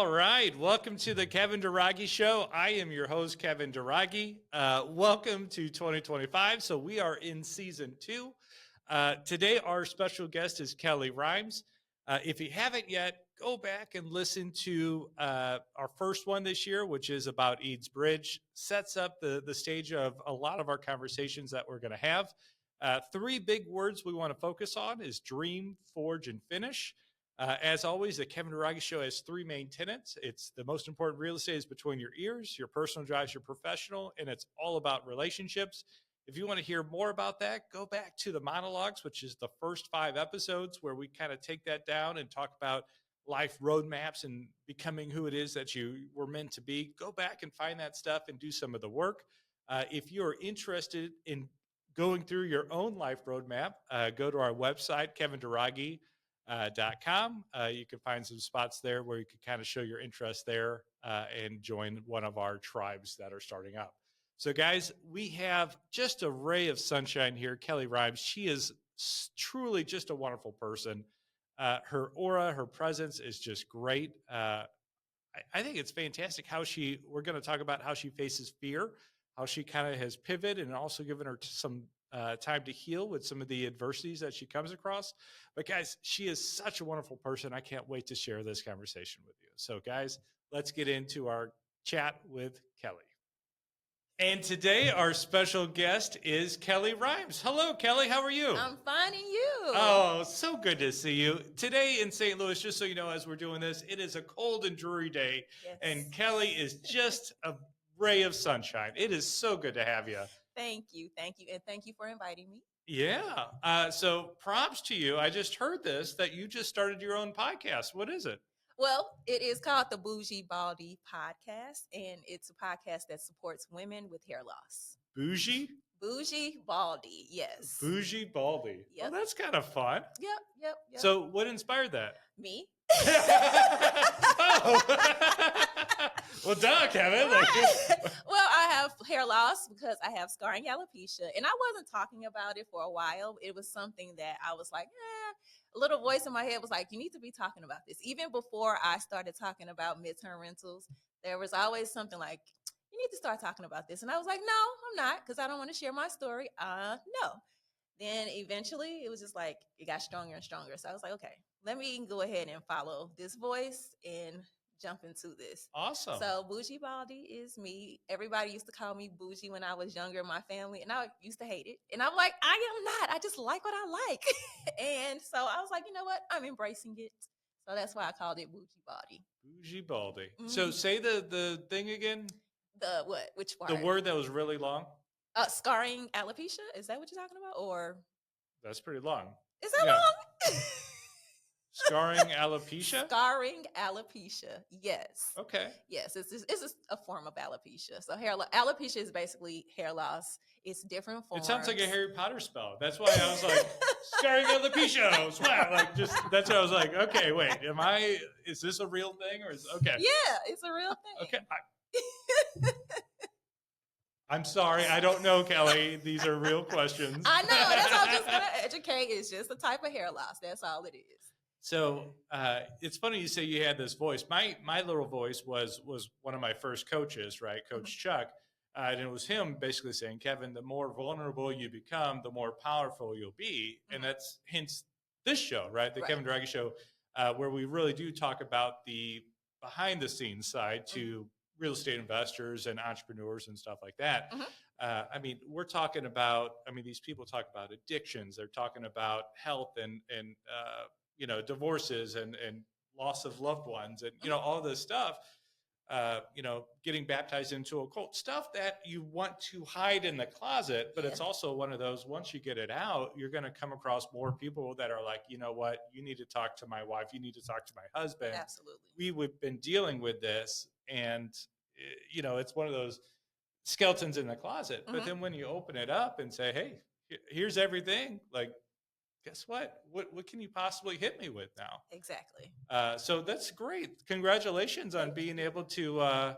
All right. Welcome to the Kevin Duragi Show. I am your host, Kevin Duragi. Welcome to 2025. So we are in season 2. Today, our special guest is Kellie Rhymes. If you haven't yet, go back and listen to our first one this year, which is about Eads Bridge. Sets up the stage of a lot of our conversations that we're going to have. 3 big words we want to focus on is dream, forge, and finish. As always, the Kevin Duragi Show has 3 main tenets. It's the most important real estate is between your ears, your personal drives your professional, and it's all about relationships. If you want to hear more about that, go back to the monologues, which is the first 5 episodes where we kind of take that down and talk about life roadmaps and becoming who it is that you were meant to be. Go back and find that stuff and do some of the work. If you're interested in going through your own life roadmap, go to our website, KevinDuragi.com. You can find some spots there where you can kind of show your interest there and join one of our tribes that are starting up. So guys, we have just a ray of sunshine here. Kellie Rhymes, she is truly just a wonderful person. Her aura, her presence is just great. I think it's fantastic how we're going to talk about how she faces fear, how she kind of has pivoted and also given her some time to heal with some of the adversities that she comes across. But guys, she is such a wonderful person. I can't wait to share this conversation with you. So guys, let's get into our chat with Kellie. And today our special guest is Kellie Rhymes. Hello, Kellie. How are you? I'm fine, and you? Oh, so good to see you. Today in St. Louis, just so you know, as we're doing this, it is a cold and dreary day. Yes. And Kellie is just a ray of sunshine. It is so good to have you. Thank you. And thank you for inviting me. Yeah. So props to you. I just heard that you just started your own podcast. What is it? Well, it is called the Bougie Baldie Podcast, and it's a podcast that supports women with hair loss. Bougie Baldie, yes. Bougie Baldie. Yep. Oh, that's kind of fun. Yep. So what inspired that? Me. Oh. Well, duh, Kevin. Well, I have hair loss because I have scarring alopecia, and I wasn't talking about it for a while. It was something that I was like, a little voice in my head was like, you need to be talking about this. Even before I started talking about midterm rentals, there was always something like, you need to start talking about this. And I was like, no, I'm not, because I don't want to share my story. No. Then eventually it was just like, it got stronger and stronger. So I was like, okay, let me go ahead and follow this voice and jump into this. Awesome. So Bougie Baldie is me. Everybody used to call me Bougie when I was younger in my family, and I used to hate it. And I'm like, I am not. I just like what I like. And so I was like, you know what? I'm embracing it. So that's why I called it Bougie Baldie. Bougie Baldie. Mm-hmm. So say the thing again. The what? Which part? The word that was really long. Scarring alopecia. Is that what you're talking about? Or that's pretty long. Is that long? Scarring alopecia? Scarring alopecia, yes. Okay. Yes, it's a form of alopecia. So alopecia is basically hair loss. It's different forms. It sounds like a Harry Potter spell. That's why I was like, scarring alopecia. Wow. That's what I was like, okay, wait, is this a real thing or okay. Yeah, it's a real thing. Okay. I'm sorry. I don't know, Kellie. These are real questions. I know. That's all I'm just going to educate. It's just a type of hair loss. That's all it is. So it's funny you say you had this voice. My little voice was one of my first coaches, right? Coach Chuck. And it was him basically saying, Kevin, the more vulnerable you become, the more powerful you'll be. And that's hence this show, right? The Kevin Duragi Show, where we really do talk about the behind the scenes side to real estate investors and entrepreneurs and stuff like that. I mean, we're talking about, these people talk about addictions. They're talking about health and divorces and loss of loved ones and, all this stuff, getting baptized into a cult, stuff that you want to hide in the closet, but it's also one of those, once you get it out, you're going to come across more people that are like, you know what, you need to talk to my wife. You need to talk to my husband. Absolutely. We've been dealing with this and, it's one of those skeletons in the closet. But then when you open it up and say, hey, here's everything, like, guess what? What can you possibly hit me with now? Exactly. So that's great. Congratulations on being able to,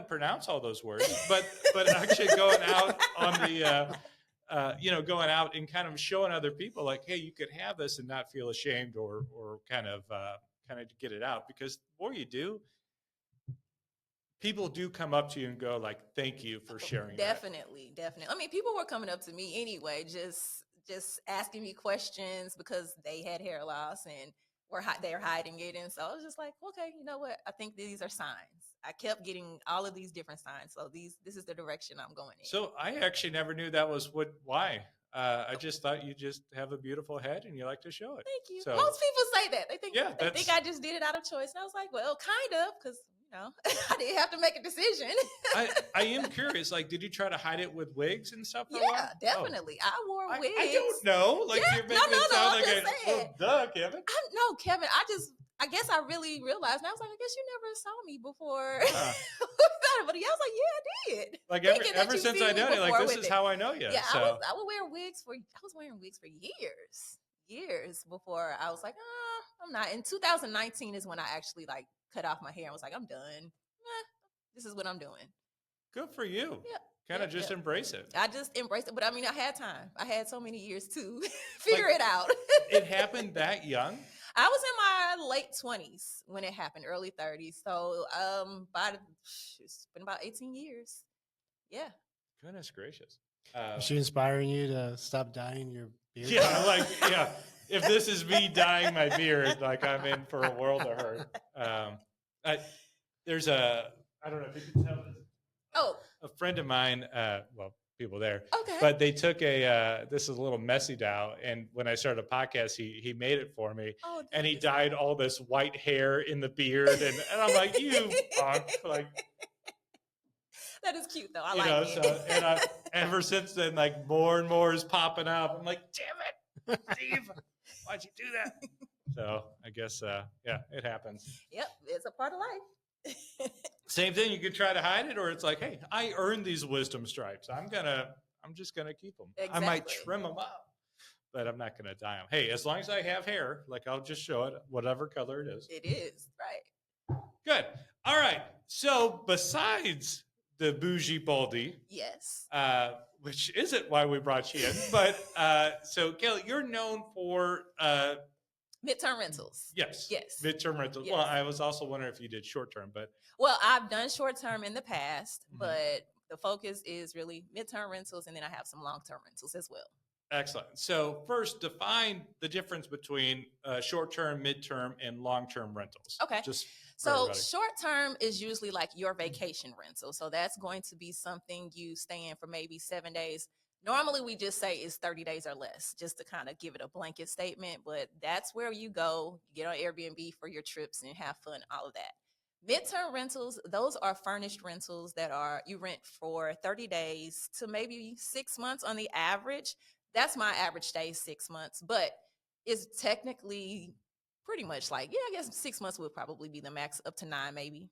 pronounce all those words, but actually going out on the, going out and kind of showing other people like, hey, you could have this and not feel ashamed or kind of get it out, because the more you do, people do come up to you and go like, thank you for sharing that. Definitely. I mean, people were coming up to me anyway, just asking me questions because they had hair loss and they're hiding it. And so I was just like, okay, you know what? I think these are signs. I kept getting all of these different signs. So this is the direction I'm going in. So I actually never knew that was why. I just thought you just have a beautiful head and you like to show it. Thank you. So, Most people say that. They think, yeah, they think I just did it out of choice. And I was like, well, kind of, because, I didn't have to make a decision. I am curious. Like, did you try to hide it with wigs and stuff? For a Yeah, while? definitely. I wore wigs. I don't know. Like, Yeah, you're making it sound like saying. Duh, Kevin. No, Kevin. I guess I really realized. And I was like, I guess you never saw me before. But yeah, I was like, yeah, I did. Like ever since I know you, like this is how I know you. Yeah, so. I would wear wigs I was wearing wigs for years before I was like, I'm not. In 2019 is when I actually like cut off my hair and was like, I'm done. This is what I'm doing. Good for you. Yeah. Kind of just embrace it. I just embraced it. But I mean, I had time. I had so many years to figure it out. It happened that young? I was in my late 20s when it happened, early 30s. So it's been about 18 years. Yeah. Goodness gracious. Is she inspiring you to stop dyeing your beard? Yeah, if this is me dyeing my beard, like I'm in for a world of hurt. There's I don't know if you can tell this. Oh. A friend of mine, people there. Okay. But they took this is a little messy now. And when I started a podcast, he made it for me. Oh, and he dyed all this white hair in the beard. And I'm like, you punk. Like, that is cute though. I like it. So, and ever since then, like more and more is popping up. I'm like, damn it, Steve, why'd you do that? So I guess, it happens. Yep. It's a part of life. Same thing. You could try to hide it, or it's like, hey, I earned these wisdom stripes. I'm just gonna keep them. Exactly. I might trim them up, but I'm not gonna dye them. Hey, as long as I have hair, like I'll just show it whatever color it is. It is right. Good. All right. So besides the Bougie Baldie, yes, which isn't why we brought you in, but so Kelly, you're known for midterm rentals. Yes. Yes. Midterm rentals. Yes. Well, I was also wondering if you did short term, but I've done short term in the past, but the focus is really midterm rentals, and then I have some long term rentals as well. Excellent. So first, define the difference between short term, midterm, and long term rentals. Okay. So short term is usually like your vacation rental. So that's going to be something you stay in for maybe 7 days. Normally, we just say it's 30 days or less, just to kind of give it a blanket statement. But that's where you go, you get on Airbnb for your trips and have fun, all of that. Midterm rentals, those are furnished rentals that you rent for 30 days to maybe 6 months on the average. That's my average stay, 6 months. But it's technically pretty much like, I guess 6 months would probably be the max, up to 9 maybe.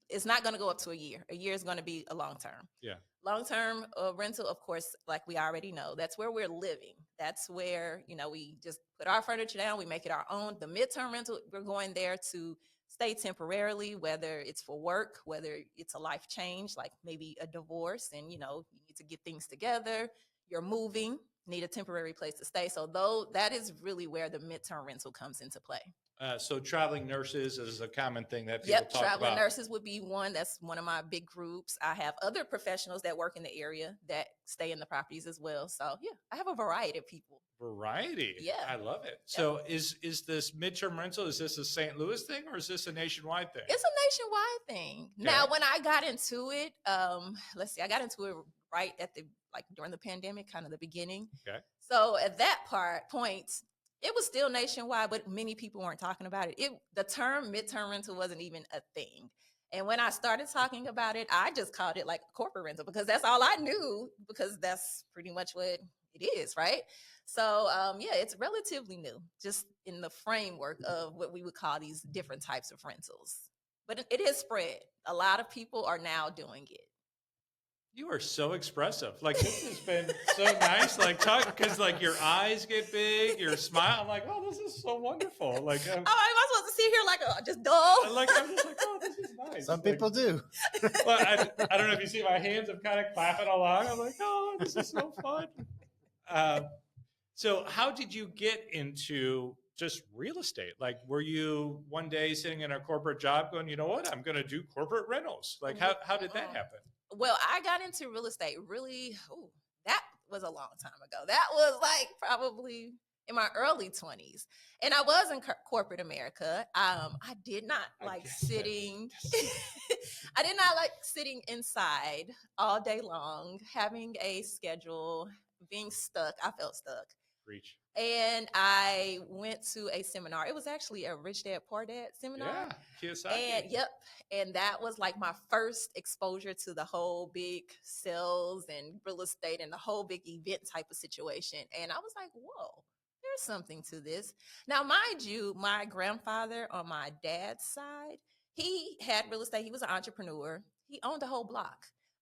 It's not going to go up to a year. A year is going to be a long term. Yeah. Long-term rental, of course, like we already know, that's where we're living. That's where, we just put our furniture down. We make it our own. The midterm rental, we're going there to stay temporarily, whether it's for work, whether it's a life change, like maybe a divorce, and, you need to get things together. You're moving, need a temporary place to stay. So that is really where the midterm rental comes into play. So traveling nurses is a common thing that people talk about. Traveling nurses would be one. That's one of my big groups. I have other professionals that work in the area that stay in the properties as well. So I have a variety of people. Variety. Yeah. I love it. So is this midterm rental, is this a St. Louis thing or is this a nationwide thing? It's a nationwide thing. Okay. Now, when I got into it, I got into it right at during the pandemic, kind of the beginning. Okay. So at that point, it was still nationwide, but many people weren't talking about it. The term midterm rental wasn't even a thing. And when I started talking about it, I just called it like a corporate rental because that's all I knew, because that's pretty much what it is, right? So, it's relatively new, just in the framework of what we would call these different types of rentals. But it has spread. A lot of people are now doing it. You are so expressive. Like, this has been so nice. Like, talk, because like your eyes get big, your smile. I'm like, oh, this is so wonderful. Like, am I supposed to sit here like just dull? Like, I'm just like, oh, this is nice. Some people do. Well, I don't know if you see my hands. I'm kind of clapping along. I'm like, oh, this is so fun. So, how did you get into just real estate? Like, were you one day sitting in a corporate job going, you know what, I'm going to do corporate rentals? Like, how did that happen? Well, I got into real estate really, that was a long time ago. That was like probably in my early 20s. And I was in corporate America. I did not like sitting. I did not like sitting inside all day long, having a schedule, being stuck. I felt stuck. Reach. And I went to a seminar. It was actually a Rich Dad Poor Dad seminar. Yeah, Kiyosaki. And that was like my first exposure to the whole big sales and real estate and the whole big event type of situation. And I was like, whoa, there's something to this. Now, mind you, my grandfather on my dad's side, he had real estate. He was an entrepreneur. He owned a whole block.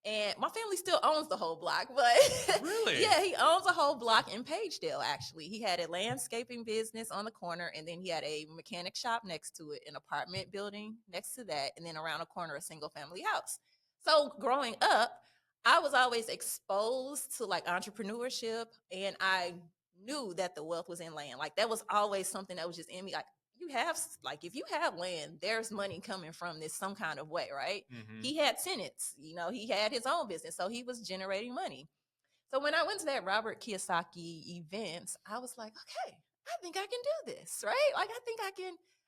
And my family still owns the whole block, but really, yeah, he owns a whole block in Pagedale. Actually, he had a landscaping business on the corner, and then he had a mechanic shop next to it, an apartment building next to that, and then around the corner, a single family house. So growing up, I was always exposed to like entrepreneurship, and I knew that the wealth was in land. Like that was always something that was just in me. Like if you have land, there's money coming from this some kind of way, right? Mm-hmm. He had tenants, he had his own business, so he was generating money. So when I went to that Robert Kiyosaki event, I was like, okay, I think I can do this, right? Like I think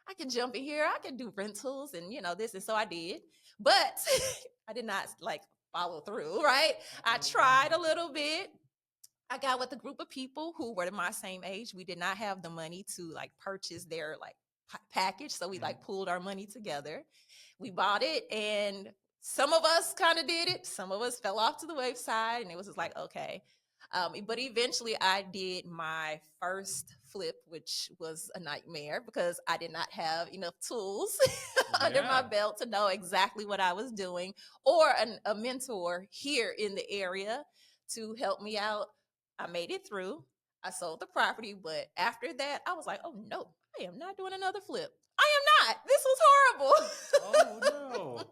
I can jump in here, I can do rentals and this, and so I did, but I did not like follow through, right? I tried a little bit. I got with a group of people who were my same age. We did not have the money to like purchase their like package. So we like pooled our money together. We bought it, and some of us kind of did it. Some of us fell off to the wayside, and it was just like, okay. But eventually I did my first flip, which was a nightmare because I did not have enough tools under my belt to know exactly what I was doing, or a mentor here in the area to help me out. I made it through. I sold the property, but after that, I was like, oh no, I am not doing another flip. I am not. This was horrible. Oh no.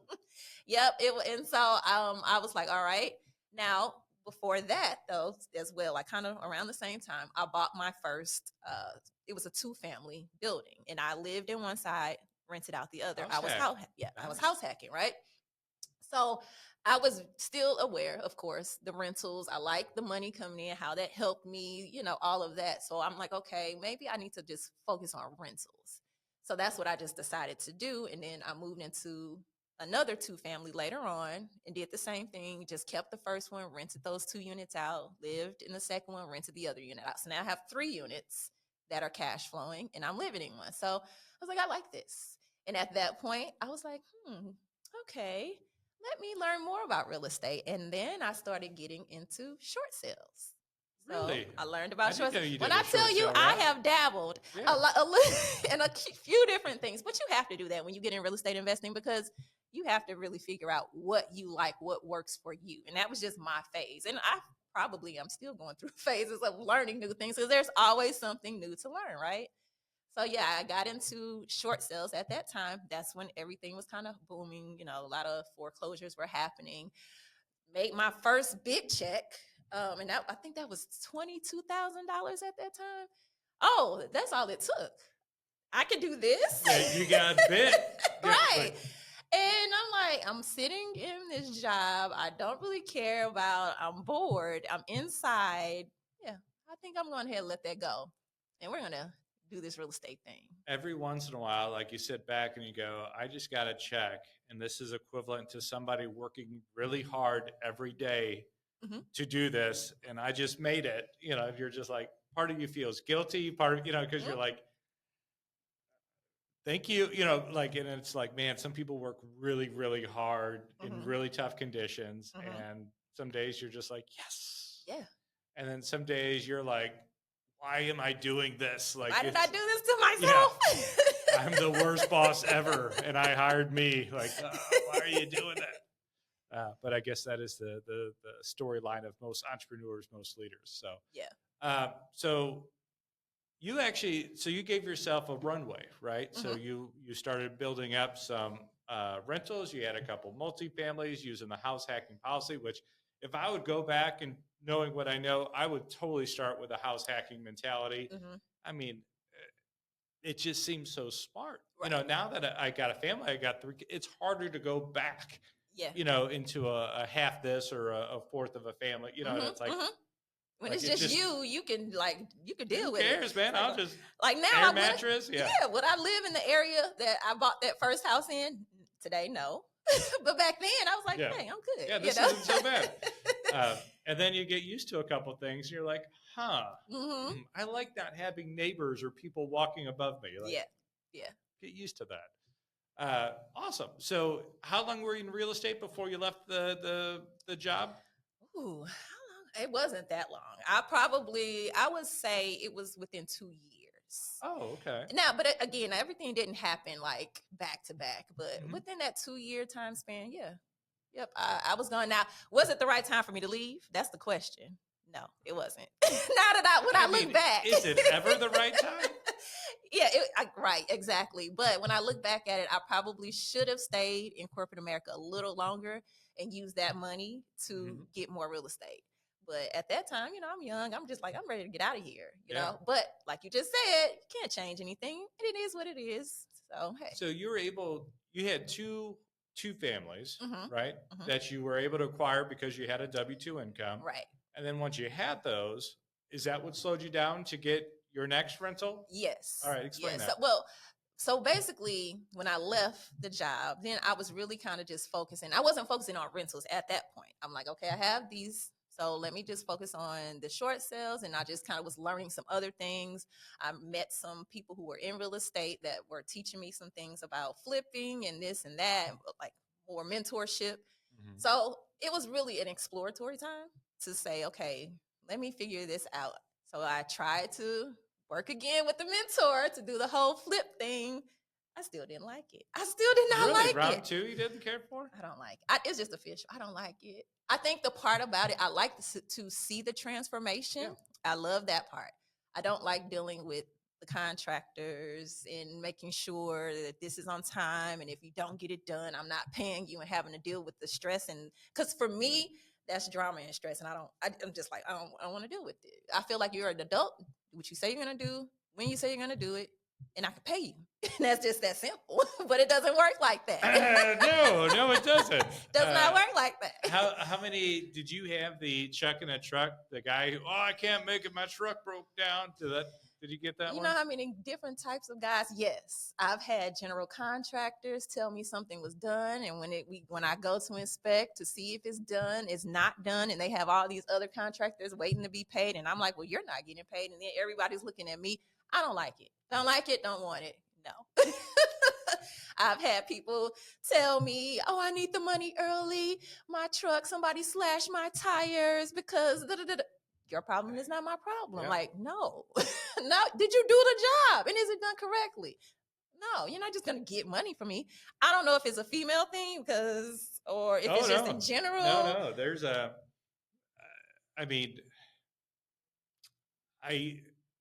Yep. And so I was like, all right. Now, before that, though, as well, like kind of around the same time, I bought my first, it was a 2-family building, and I lived in one side, rented out the other. I was house hacking, right? So I was still aware, of course, the rentals. I like the money coming in, how that helped me, all of that. So I'm like, okay, maybe I need to just focus on rentals. So that's what I just decided to do. And then I moved into another 2-family later on and did the same thing. Just kept the first one, rented those 2 units out, lived in the second one, rented the other unit out. So now I have 3 units that are cash flowing, and I'm living in one. So I was like, I like this. And at that point, I was like, okay, let me learn more about real estate. And then I started getting into short sales. So really? I learned about short sales. When I tell you, I have dabbled in a few different things, but you have to do that when you get in real estate investing, because you have to really figure out what you like, what works for you. And that was just my phase. And I'm still going through phases of learning new things, because there's always something new to learn, right? So yeah, I got into short sales at that time. That's when everything was kind of booming. A lot of foreclosures were happening. Made my first big check. And I think that was $22,000 at that time. Oh, that's all it took. I could do this. Yeah, you got bit. Right. And I'm sitting in this job I don't really care about. I'm bored. I'm inside. Yeah, I think I'm going ahead and let that go. And we're going to do this real estate thing. Every once in a while, like you sit back and you go, I just got to check. And this is equivalent to somebody working really hard every day to do this. And I just made it. You're just like, part of you feels guilty, part of, because you're like, thank you. And it's like, man, some people work really, really hard in really tough conditions. And some days you're just like, yes. Yeah. And then some days you're like, why am I doing this? Like, why did I do this to myself? Yeah, I'm the worst boss ever, and I hired me. Like, why are you doing that? But I guess that is the storyline of most entrepreneurs, most leaders. So yeah. So you gave yourself a runway, right? So you started building up some rentals. You had a couple multifamilies using the house hacking policy, which if I would go back and knowing what I know, I would totally start with a house hacking mentality. I mean, it just seems so smart. Right. Now that I got a family, I got three, it's harder to go back, Yeah. into a half this or a fourth of a family, and it's like, When it's just you can you can deal who with it. cares, man? I'll just like now air I mattress. Yeah. would I live in the area that I bought that first house in? Today, no. But back then I was like, Yeah. hey, I'm good. Yeah, this isn't so bad. And then you get used to a couple things. And you're like, I like not having neighbors or people walking above me. Like, yeah. get used to that. Awesome. So, how long were you in real estate before you left the job? Ooh, how long? It wasn't that long. I would say it was within 2 years. Oh, okay. Now, but again, everything didn't happen like back to back. But within that 2 year time span, yep, I was gone. Now, was it the right time for me to leave? That's the question. No, it wasn't. When I look back, is it ever the right time? Yeah, right, exactly. But when I look back at it, I probably should have stayed in corporate America a little longer and used that money to get more real estate. But at that time, I'm young. I'm just like, I'm ready to get out of here, you know. But like you just said, you can't change anything. It is what it is. So, hey. So you had two families, right? That you were able to acquire because you had a W-2 income. Right. And then once you had those, is that what slowed you down to get your next rental? Yes. All right, explain that. So basically, when I left the job, then I was really kind of just focusing. I wasn't focusing on rentals at that point. I'm like, okay, I have these. So let me just focus on the short sales. And I just kind of was learning some other things. I met some people who were in real estate that were teaching me some things about flipping and this and that, like more mentorship. So it was really an exploratory time to say, okay, let me figure this out. So I tried to work again with the mentor to do the whole flip thing. I still didn't like it. I still did not like it. Round 2 you didn't care for? I don't like it. It's just official. I don't like it. I think the part about it, I like to see the transformation. Yeah. I love that part. I don't like dealing with the contractors and making sure that this is on time. And if you don't get it done, I'm not paying you and having to deal with the stress. And because for me, that's drama and stress. And I'm just like, I don't want to deal with it. I feel like you're an adult. Do what you say you're going to do, when you say you're going to do it, and I can pay you. And that's just that simple. But it doesn't work like that. No, it doesn't. Does not work like that. How many did you have? The chuck in a truck, the guy who, I can't make it, my truck broke down. Did you get that one? You know how many different types of guys? Yes. I've had general contractors tell me something was done. And when I go to inspect to see if it's done, it's not done. And they have all these other contractors waiting to be paid. And I'm like, well, you're not getting paid. And then everybody's looking at me. I don't like it. Don't like it. Don't want it. No. I've had people tell me, I need the money early. My truck, somebody slashed my tires because your problem is not my problem. Yeah. Like, no. No. Did you do the job? And is it done correctly? No, you're not just going to get money from me. I don't know if it's a female thing or if it's just in general. No, there's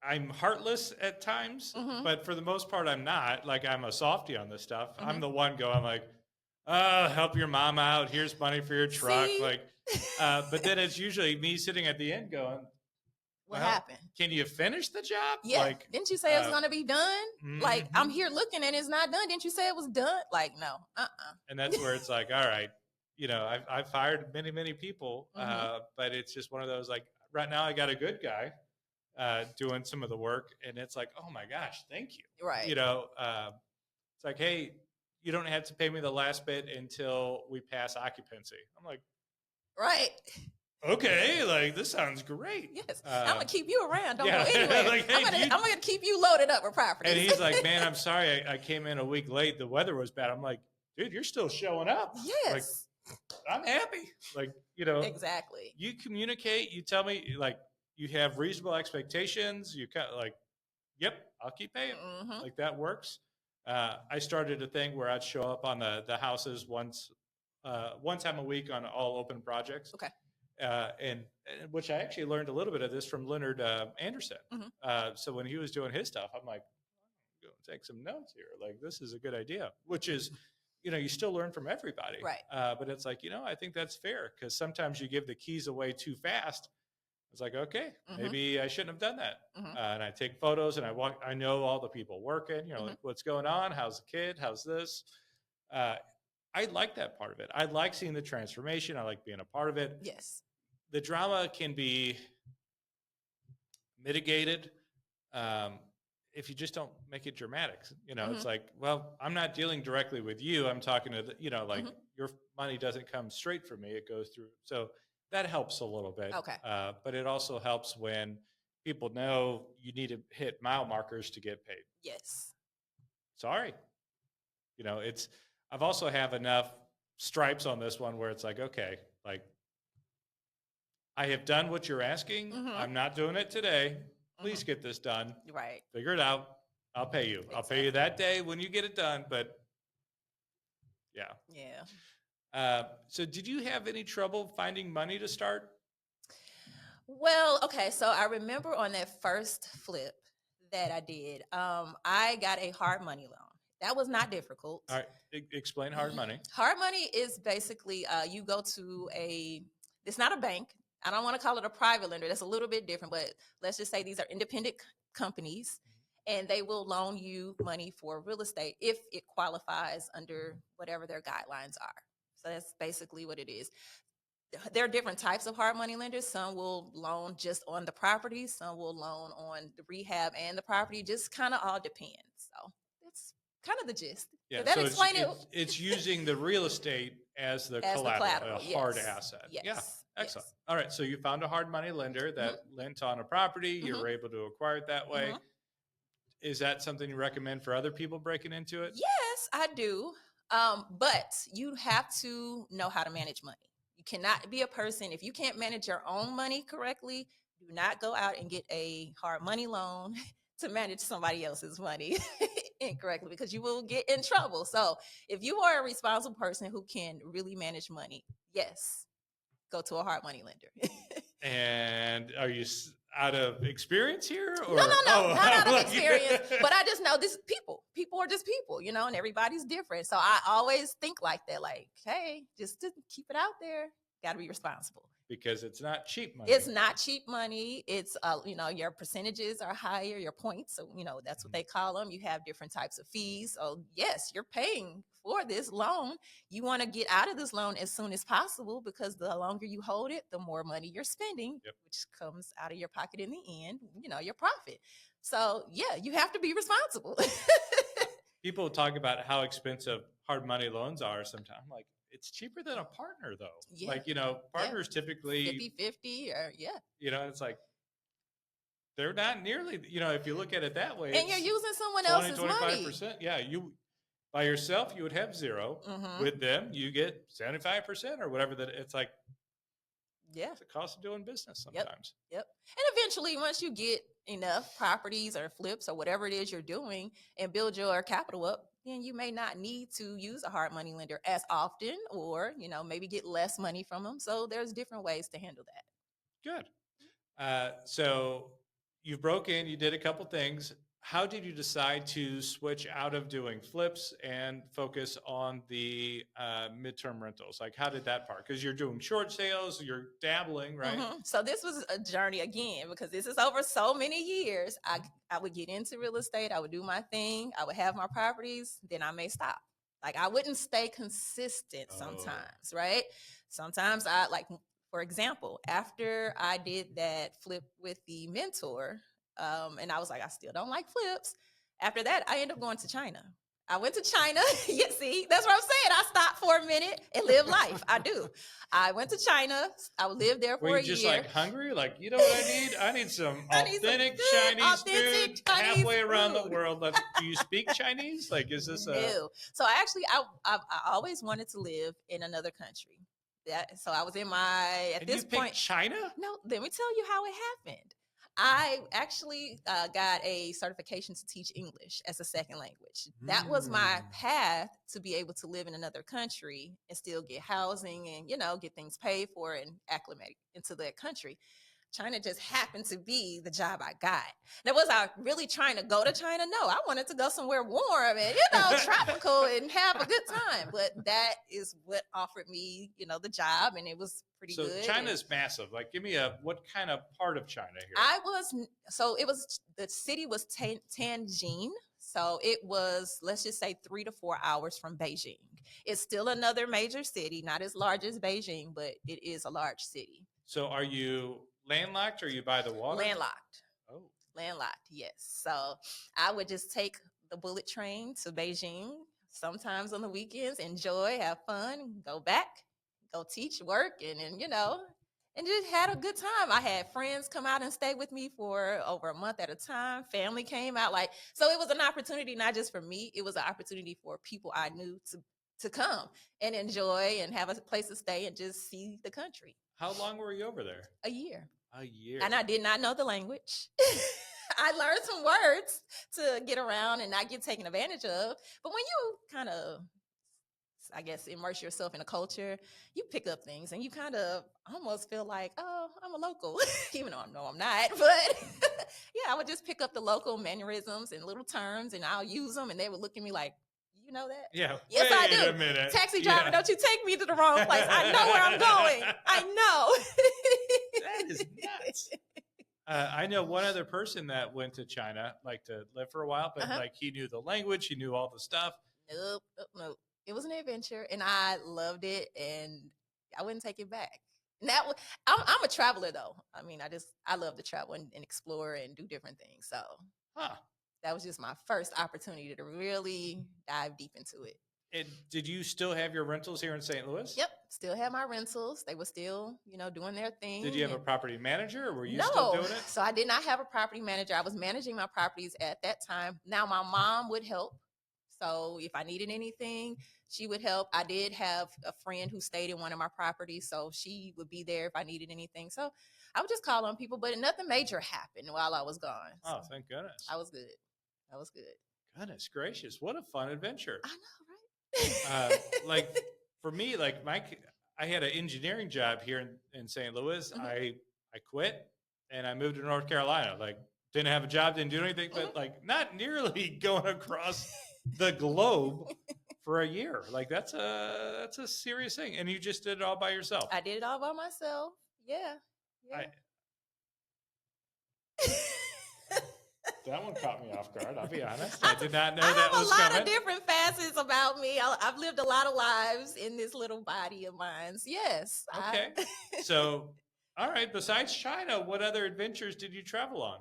I'm heartless at times, but for the most part, I'm not. Like, I'm a softie on this stuff. I'm the one I'm like, help your mom out. Here's money for your truck. See? Like, but then it's usually me sitting at the end going, what happened? Can you finish the job? Yeah. Like, didn't you say it was going to be done? Like, I'm here looking and it's not done. Didn't you say it was done? Like, no. And that's where it's like, all right, I've hired many, many people, but it's just one of those, like, right now I got a good guy doing some of the work, and it's like, oh my gosh, thank you. Right. It's like, hey, you don't have to pay me the last bit until we pass occupancy. I'm like, right. Okay, like, this sounds great. Yes, I'm gonna keep you around. Don't go anywhere. Like, hey, I'm gonna keep you loaded up with properties. And he's like, man, I'm sorry, I came in a week late. The weather was bad. I'm like, dude, you're still showing up. Yes, like, I'm happy. Like, exactly. You communicate. You tell me, like, you have reasonable expectations. You kind of like, yep, I'll keep paying. Like, that works. I started a thing where I'd show up on the houses one time a week on all open projects. Okay. And which I actually learned a little bit of this from Leonard Anderson. So when he was doing his stuff, I'm like, I'm going to take some notes here. Like, this is a good idea, which is, you still learn from everybody. Right. But it's like, I think that's fair, because sometimes you give the keys away too fast. It's like, okay, Mm-hmm. maybe I shouldn't have done that. Mm-hmm. And I take photos and I know all the people working, Mm-hmm. like what's going on? How's the kid? How's this? Uh, I like that part of it. I like seeing the transformation. I like being a part of it. Yes. The drama can be mitigated um, if you just don't make it dramatic. Mm-hmm. It's like, well, I'm not dealing directly with you. I'm talking to, like Mm-hmm. your money doesn't come straight from me. It goes through. So that helps a little bit. Okay. But it also helps when people know you need to hit mile markers to get paid. Yes. Sorry. I've also have enough stripes on this one where it's like, okay, like I have done what you're asking. Mm-hmm. I'm not doing it today. Please get this done. Right. Figure it out. I'll pay you. I'll pay you that day when you get it done. But yeah. Yeah. So did you have any trouble finding money to start? Well, okay. So I remember on that first flip that I did, I got a hard money loan. That was not difficult. All right. Explain hard money. Hard money is basically you go to it's not a bank. I don't want to call it a private lender. That's a little bit different, but let's just say these are independent companies and they will loan you money for real estate if it qualifies under whatever their guidelines are. So that's basically what it is. There are different types of hard money lenders. Some will loan just on the property. Some will loan on the rehab and the property. Just kind of all depends. So that's kind of the gist. Yeah, Did that so explain it? it's using the real estate as the As the collateral, collateral, a hard yes. asset. Yes. Yeah, excellent. Yes. All right, so you found a hard money lender that lent on a property. You were able to acquire it that way. Is that something you recommend for other people breaking into it? Yes, I do. But you have to know how to manage money. You cannot be a person, if you can't manage your own money correctly, do not go out and get a hard money loan to manage somebody else's money incorrectly because you will get in trouble. So if you are a responsible person who can really manage money, yes, go to a hard money lender. And are you out of experience here? Or? No, not out of experience. But I just know this people. People are just people, and everybody's different. So I always think like that, like, hey, just to keep it out there, got to be responsible. Because it's not cheap money. It's not cheap money. It's, your percentages are higher, your points. So, that's what they call them. You have different types of fees. So yes, you're paying for this loan. You want to get out of this loan as soon as possible because the longer you hold it, the more money you're spending, which comes out of your pocket in the end, your profit. So yeah, you have to be responsible. People talk about how expensive hard money loans are sometimes. Like, it's cheaper than a partner though. Yeah. Like, partners typically 50-50 or it's like they're not nearly, if you look at it that way. And you're using someone else's 25%. money. Yeah. You by yourself, you would have 0. With them, you get 75% or whatever that it's like. Yeah. It's the cost of doing business sometimes. Yep. And eventually once you get enough properties or flips or whatever it is you're doing and build your capital up, then you may not need to use a hard money lender as often or, maybe get less money from them. So there's different ways to handle that. Good. So you broke in, you did a couple things. How did you decide to switch out of doing flips and focus on the midterm rentals? Like, how did that part? Because you're doing short sales, you're dabbling, right? So this was a journey again, because this is over so many years. I would get into real estate. I would do my thing. I would have my properties. Then I may stop. Like, I wouldn't stay consistent sometimes, right? Sometimes for example, after I did that flip with the mentor, and I was like, I still don't like flips. After that, I ended up going to China. I went to China. You see, that's what I'm saying. I stopped for a minute and live life. I do. I went to China. I lived there for a year. Were you just like hungry? Like, you know what I need? I need some authentic Chinese food halfway around the world. Do you speak Chinese? Like, is this No. So I always wanted to live in another country. So I was in this point. China? No, let me tell you how it happened. I actually got a certification to teach English as a second language. That was my path to be able to live in another country and still get housing and, get things paid for and acclimate into that country. China just happened to be the job I got. Now, was I really trying to go to China? No, I wanted to go somewhere warm and, tropical and have a good time. But that is what offered me, the job, and it was pretty So good. China's massive. Like, give me what kind of part of China here? The city was Tianjin. So it was, let's just say 3 to 4 hours from Beijing. It's still another major city, not as large as Beijing, but it is a large city. So are you landlocked or are you by the water? Landlocked. Oh. Landlocked, yes. So I would just take the bullet train to Beijing, sometimes on the weekends, enjoy, have fun, go back, go teach, work, and just had a good time. I had friends come out and stay with me for over a month at a time. Family came out, so it was an opportunity, not just for me. It was an opportunity for people I knew to come and enjoy and have a place to stay and just see the country. How long were you over there? A year. A year. And I did not know the language. I learned some words to get around and not get taken advantage of. But when you kind of, I guess, immerse yourself in a culture, you pick up things and you kind of almost feel like, oh, I'm a local, even though I know I'm not. But yeah, I would just pick up the local mannerisms and little terms and I'll use them. And they would look at me like, you know that? Yeah. Yes, I do. A minute. Taxi driver, Don't you take me to the wrong place. I know where I'm going. I know. That is nuts. I know one other person that went to China, like to live for a while, but like he knew the language, he knew all the stuff. Nope. It was an adventure, and I loved it, and I wouldn't take it back. And I'm a traveler, though. I mean, I love to travel and explore and do different things. So that was just my first opportunity to really dive deep into it. And did you still have your rentals here in St. Louis? Yep, still have my rentals. They were still, doing their thing. Did you have a property manager, or were you still doing it? So I did not have a property manager. I was managing my properties at that time. Now my mom would help. So if I needed anything, she would help. I did have a friend who stayed in one of my properties, so she would be there if I needed anything. So I would just call on people, but nothing major happened while I was gone. So oh, thank goodness. I was good. Goodness gracious, what a fun adventure. I know, right? Like for me, like I had an engineering job here in St. Louis. Mm-hmm. I quit and I moved to North Carolina. Like didn't have a job, didn't do anything, but like not nearly going across the globe for a year. Like that's a serious thing. And you just did it all by yourself. I did it all by myself. Yeah. That one caught me off guard. I'll be honest. I did not know that was coming. I have a lot of different facets about me. I've lived a lot of lives in this little body of mine. Yes. Okay. So, all right. Besides China, what other adventures did you travel on?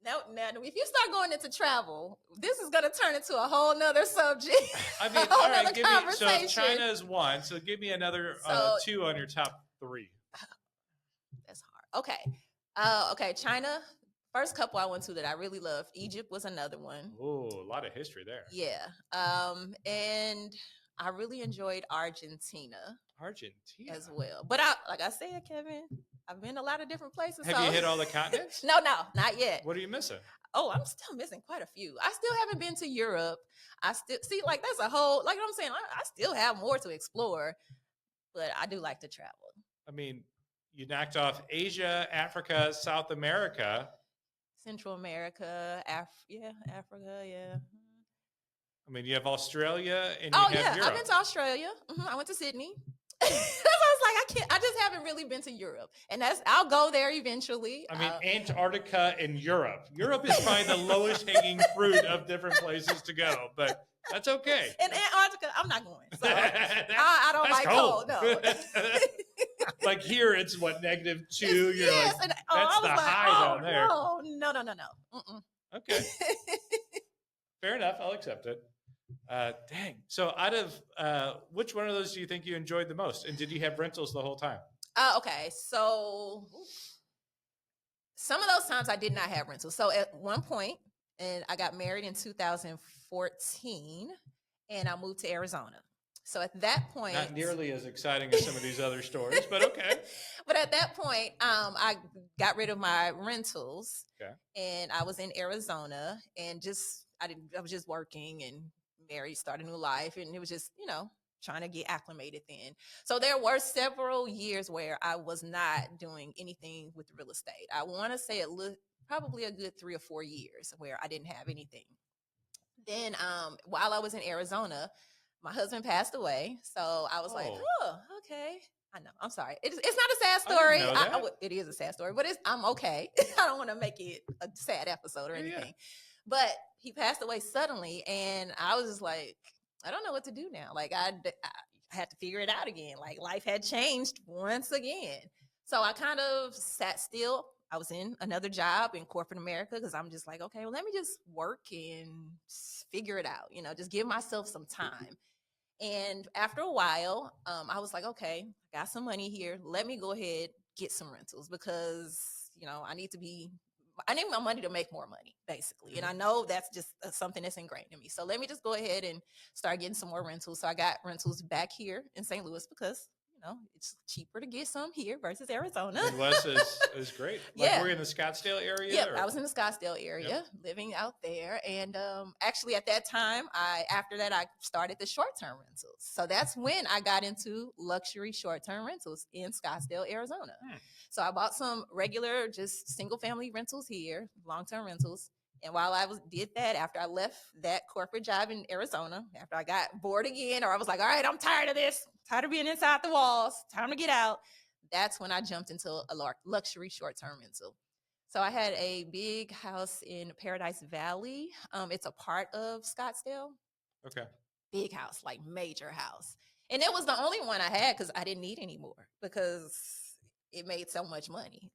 Now, if you start going into travel, this is going to turn into a whole nother subject. I mean, all right. So China is one. So give me another two on your top three. That's hard. Okay. China. First couple I went to that I really loved. Egypt was another one. Oh, a lot of history there. Yeah. And I really enjoyed Argentina as well. But like I said, Kevin, I've been a lot of different places. Have you hit all the continents? No, not yet. What are you missing? Oh, I'm still missing quite a few. I still haven't been to Europe. I still that's a whole, like I'm saying, I still have more to explore, but I do like to travel. I mean, you knocked off Asia, Africa, South America. Central America, Africa, yeah. I mean, you have Australia and you have Europe. I've been to Australia. I went to Sydney. That's why I was like, I just haven't really been to Europe. And I'll go there eventually. I mean, Antarctica and Europe. Europe is probably the lowest hanging fruit of different places to go, but that's okay. And Antarctica, I'm not going. So I don't like cold. No. Like here, it's what, -2? You're yes, like, and that's the high down there. No. Okay. Fair enough. I'll accept it. Dang. So out of which one of those do you think you enjoyed the most? And did you have rentals the whole time? Okay. So some of those times I did not have rentals. So at one point, and I got married in 2014 and I moved to Arizona. So at that point, not nearly as exciting as some of these other stories, but okay. But at that point, I got rid of my rentals, and I was in Arizona, and I was just working and married, started a new life, and it was just trying to get acclimated then. So there were several years where I was not doing anything with real estate. I want to say probably a good 3 or 4 years where I didn't have anything. Then while I was in Arizona, my husband passed away. So I was like, Oh. oh, okay. I know. I'm sorry. It's not a sad I didn't story. know that. It is a sad story, but I'm okay. I don't want to make it a sad episode or Yeah, yeah. anything. But he passed away suddenly, and I was just like, I don't know what to do now. Like I had to figure it out again. Like life had changed once again. So I kind of sat still. I was in another job in corporate America because I'm just like, okay, well, let me just work and figure it out. Just give myself some time. And after a while, I was like, okay, I got some money here. Let me go ahead, get some rentals because, I need my money to make more money, basically. And I know that's just something that's ingrained in me. So let me just go ahead and start getting some more rentals. So I got rentals back here in St. Louis because, it's cheaper to get some here versus Arizona. Midwest is great. Like we're in the Scottsdale area? Yeah, I was in the Scottsdale area, living out there. And actually at that time, after that, I started the short-term rentals. So that's when I got into luxury short-term rentals in Scottsdale, Arizona. So I bought some regular, just single-family rentals here, long-term rentals. And while I did that, after I left that corporate job in Arizona, after I got bored again, or I was like, all right, I'm tired of this, tired of being inside the walls, time to get out. That's when I jumped into a luxury short-term rental. So I had a big house in Paradise Valley. It's a part of Scottsdale. Okay. Big house, like major house. And it was the only one I had because I didn't need any more because it made so much money.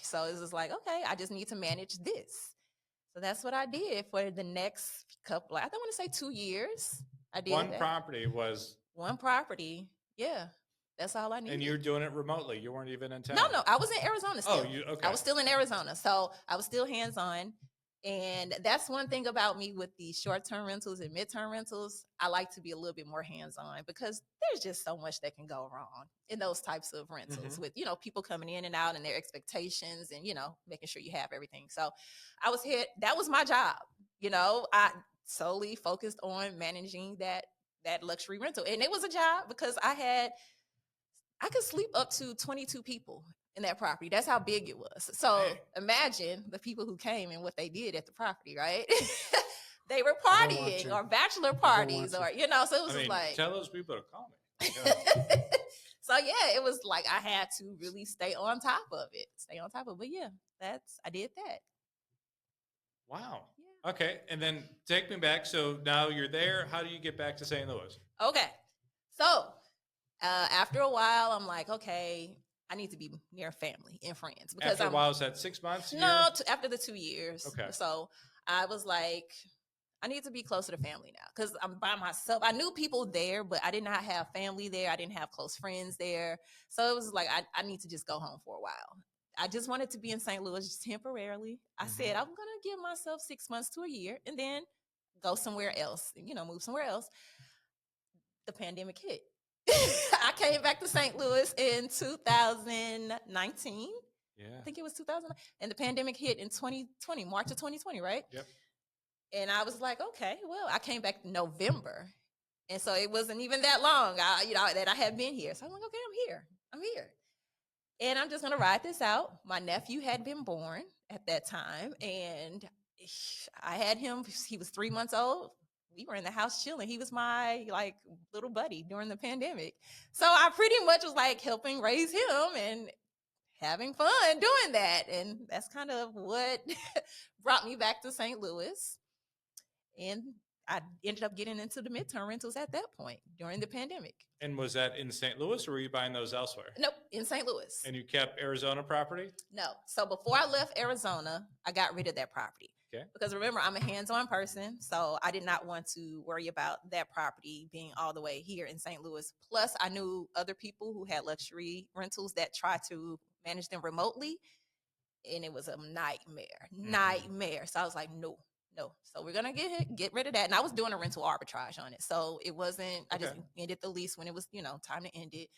So it was like, okay, I just need to manage this. So that's what I did for the next couple, I don't want to say 2 years. I did One property was. One property. Yeah. That's all I needed. And you're doing it remotely. You weren't even in town. No, I was in Arizona still. Oh, okay. I was still in Arizona. So I was still hands-on. And that's one thing about me with the short-term rentals and mid-term rentals. I like to be a little bit more hands-on because there's just so much that can go wrong in those types of rentals with, people coming in and out and their expectations and, making sure you have everything. So I was here. That was my job. I solely focused on managing that luxury rental. And it was a job because I could sleep up to 22 people in that property. That's how big it was. So imagine the people who came and what they did at the property, right? They were partying or bachelor parties or, so it was just like. Tell those people to call me. So yeah, it was like I had to really stay on top of it. But yeah, I did that. Wow. Yeah. Okay. And then take me back. So now you're there. How do you get back to St. Louis? Okay. So after a while, I'm like, okay, I need to be near family and friends. Because after a while, is that 6 months? No, after the 2 years. Okay. So I was like, I need to be closer to family now because I'm by myself. I knew people there, but I did not have family there. I didn't have close friends there. So it was like, I need to just go home for a while. I just wanted to be in St. Louis just temporarily. I said, I'm going to give myself 6 months to a year and then go somewhere else, move somewhere else. The pandemic hit. I came back to St. Louis in 2019. Yeah. I think it was 2000. And the pandemic hit in 2020, March of 2020, right? Yep. And I was like, okay, well, I came back in November. And so it wasn't even that long, that I had been here. So I'm like, okay, I'm here. And I'm just going to ride this out. My nephew had been born at that time. And I had him, he was 3 months old. We were in the house chilling. He was my little buddy during the pandemic. So I pretty much was helping raise him and having fun doing that. And that's kind of what brought me back to St. Louis. And I ended up getting into the midterm rentals at that point during the pandemic. And was that in St. Louis or were you buying those elsewhere? Nope, in St. Louis. And you kept Arizona property? No. So before I left Arizona, I got rid of that property. Okay. Because remember, I'm a hands-on person, so I did not want to worry about that property being all the way here in St. Louis. Plus, I knew other people who had luxury rentals that tried to manage them remotely, and it was a nightmare. So I was like, no. So we're gonna get rid of that. And I was doing a rental arbitrage on it, so it wasn't. I just ended the lease when it was time to end it.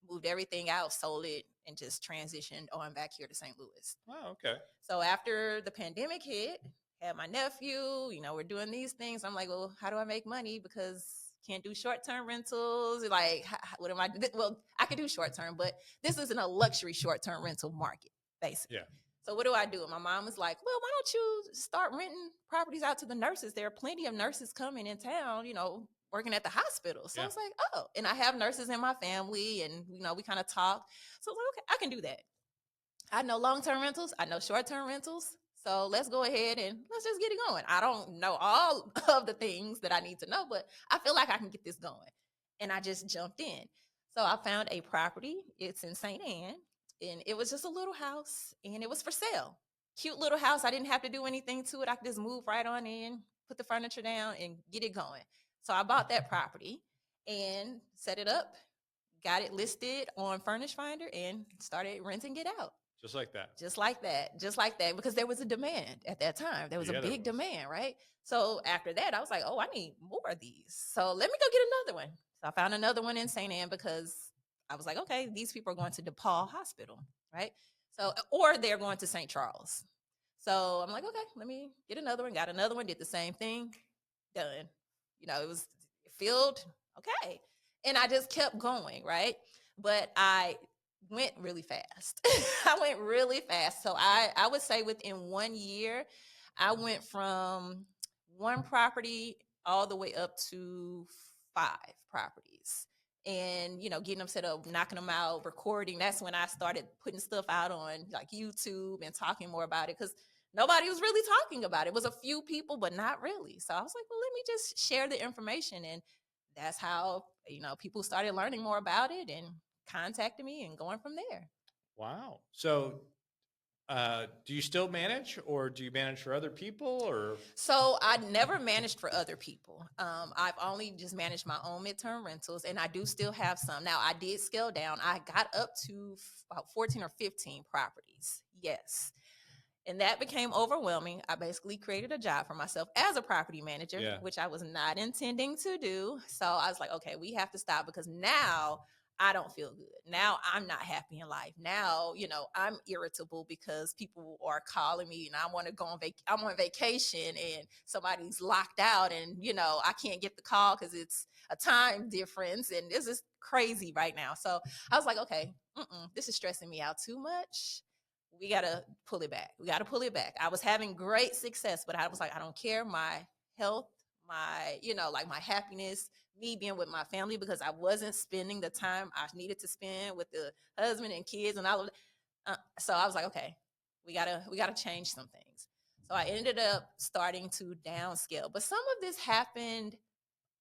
Moved everything out, sold it, and just transitioned on back here to St. Louis. Oh, okay. So after the pandemic hit, had my nephew, we're doing these things. I'm like, well, how do I make money? Because Can't do short-term rentals. Like, what am I? Well, I could do short-term, but this isn't a luxury short-term rental market, basically. Yeah. So what do I do? And my mom was like, well, why don't you start renting properties out to the nurses? There are plenty of nurses coming in town, working at the hospital. So I Yeah. was like, oh, and I have nurses in my family, and we kind of talk. So I was like, okay, I can do that. I know long-term rentals. I know short-term rentals. So let's go ahead and let's just get it going. I don't know all of the things that I need to know, but I feel like I can get this going. And I just jumped in. So I found a property. It's in St. Anne, and it was just a little house, and it was for sale. Cute little house. I didn't have to do anything to it. I could just move right on in, put the furniture down, and get it going. So I bought that property and set it up, got it listed on Furnish Finder, and started renting it out. Just like that. Just like that, because there was a demand at that time. There was a big demand, right? So after that, I was like, oh, I need more of these. So let me go get another one. So I found another one in St. Anne because I was like, okay, these people are going to DePaul Hospital, right? So, or they're going to St. Charles. So I'm like, okay, let me get another one. Got another one, did the same thing, done. It was filled, okay. And I just kept going, right? But I went really fast. I went really fast. So I would say within 1 year, I went from one property all the way up to 5 properties. And, getting them set up, knocking them out, recording. That's when I started putting stuff out on like YouTube and talking more about it, because nobody was really talking about it. It was a few people, but not really. So I was like, well, let me just share the information. And that's how, people started learning more about it and contacting me and going from there. Wow. So do you still manage, or do you manage for other people, or? So I never managed for other people. I've only just managed my own midterm rentals, and I do still have some. Now, I did scale down. I got up to about 14 or 15 properties. Yes. And that became overwhelming. I basically created a job for myself as a property manager, which I was not intending to do. So I was like, okay, we have to stop, because now I don't feel good. Now I'm not happy in life. Now, I'm irritable because people are calling me and I want to go on I'm on vacation and somebody's locked out, and, I can't get the call because it's a time difference. And this is crazy right now. So I was like, okay, this is stressing me out too much. We got to pull it back. I was having great success, but I was like, I don't care. My health, my, my happiness, me being with my family, because I wasn't spending the time I needed to spend with the husband and kids and all of that. So I was like, okay, we gotta change some things. So I ended up starting to downscale, but some of this happened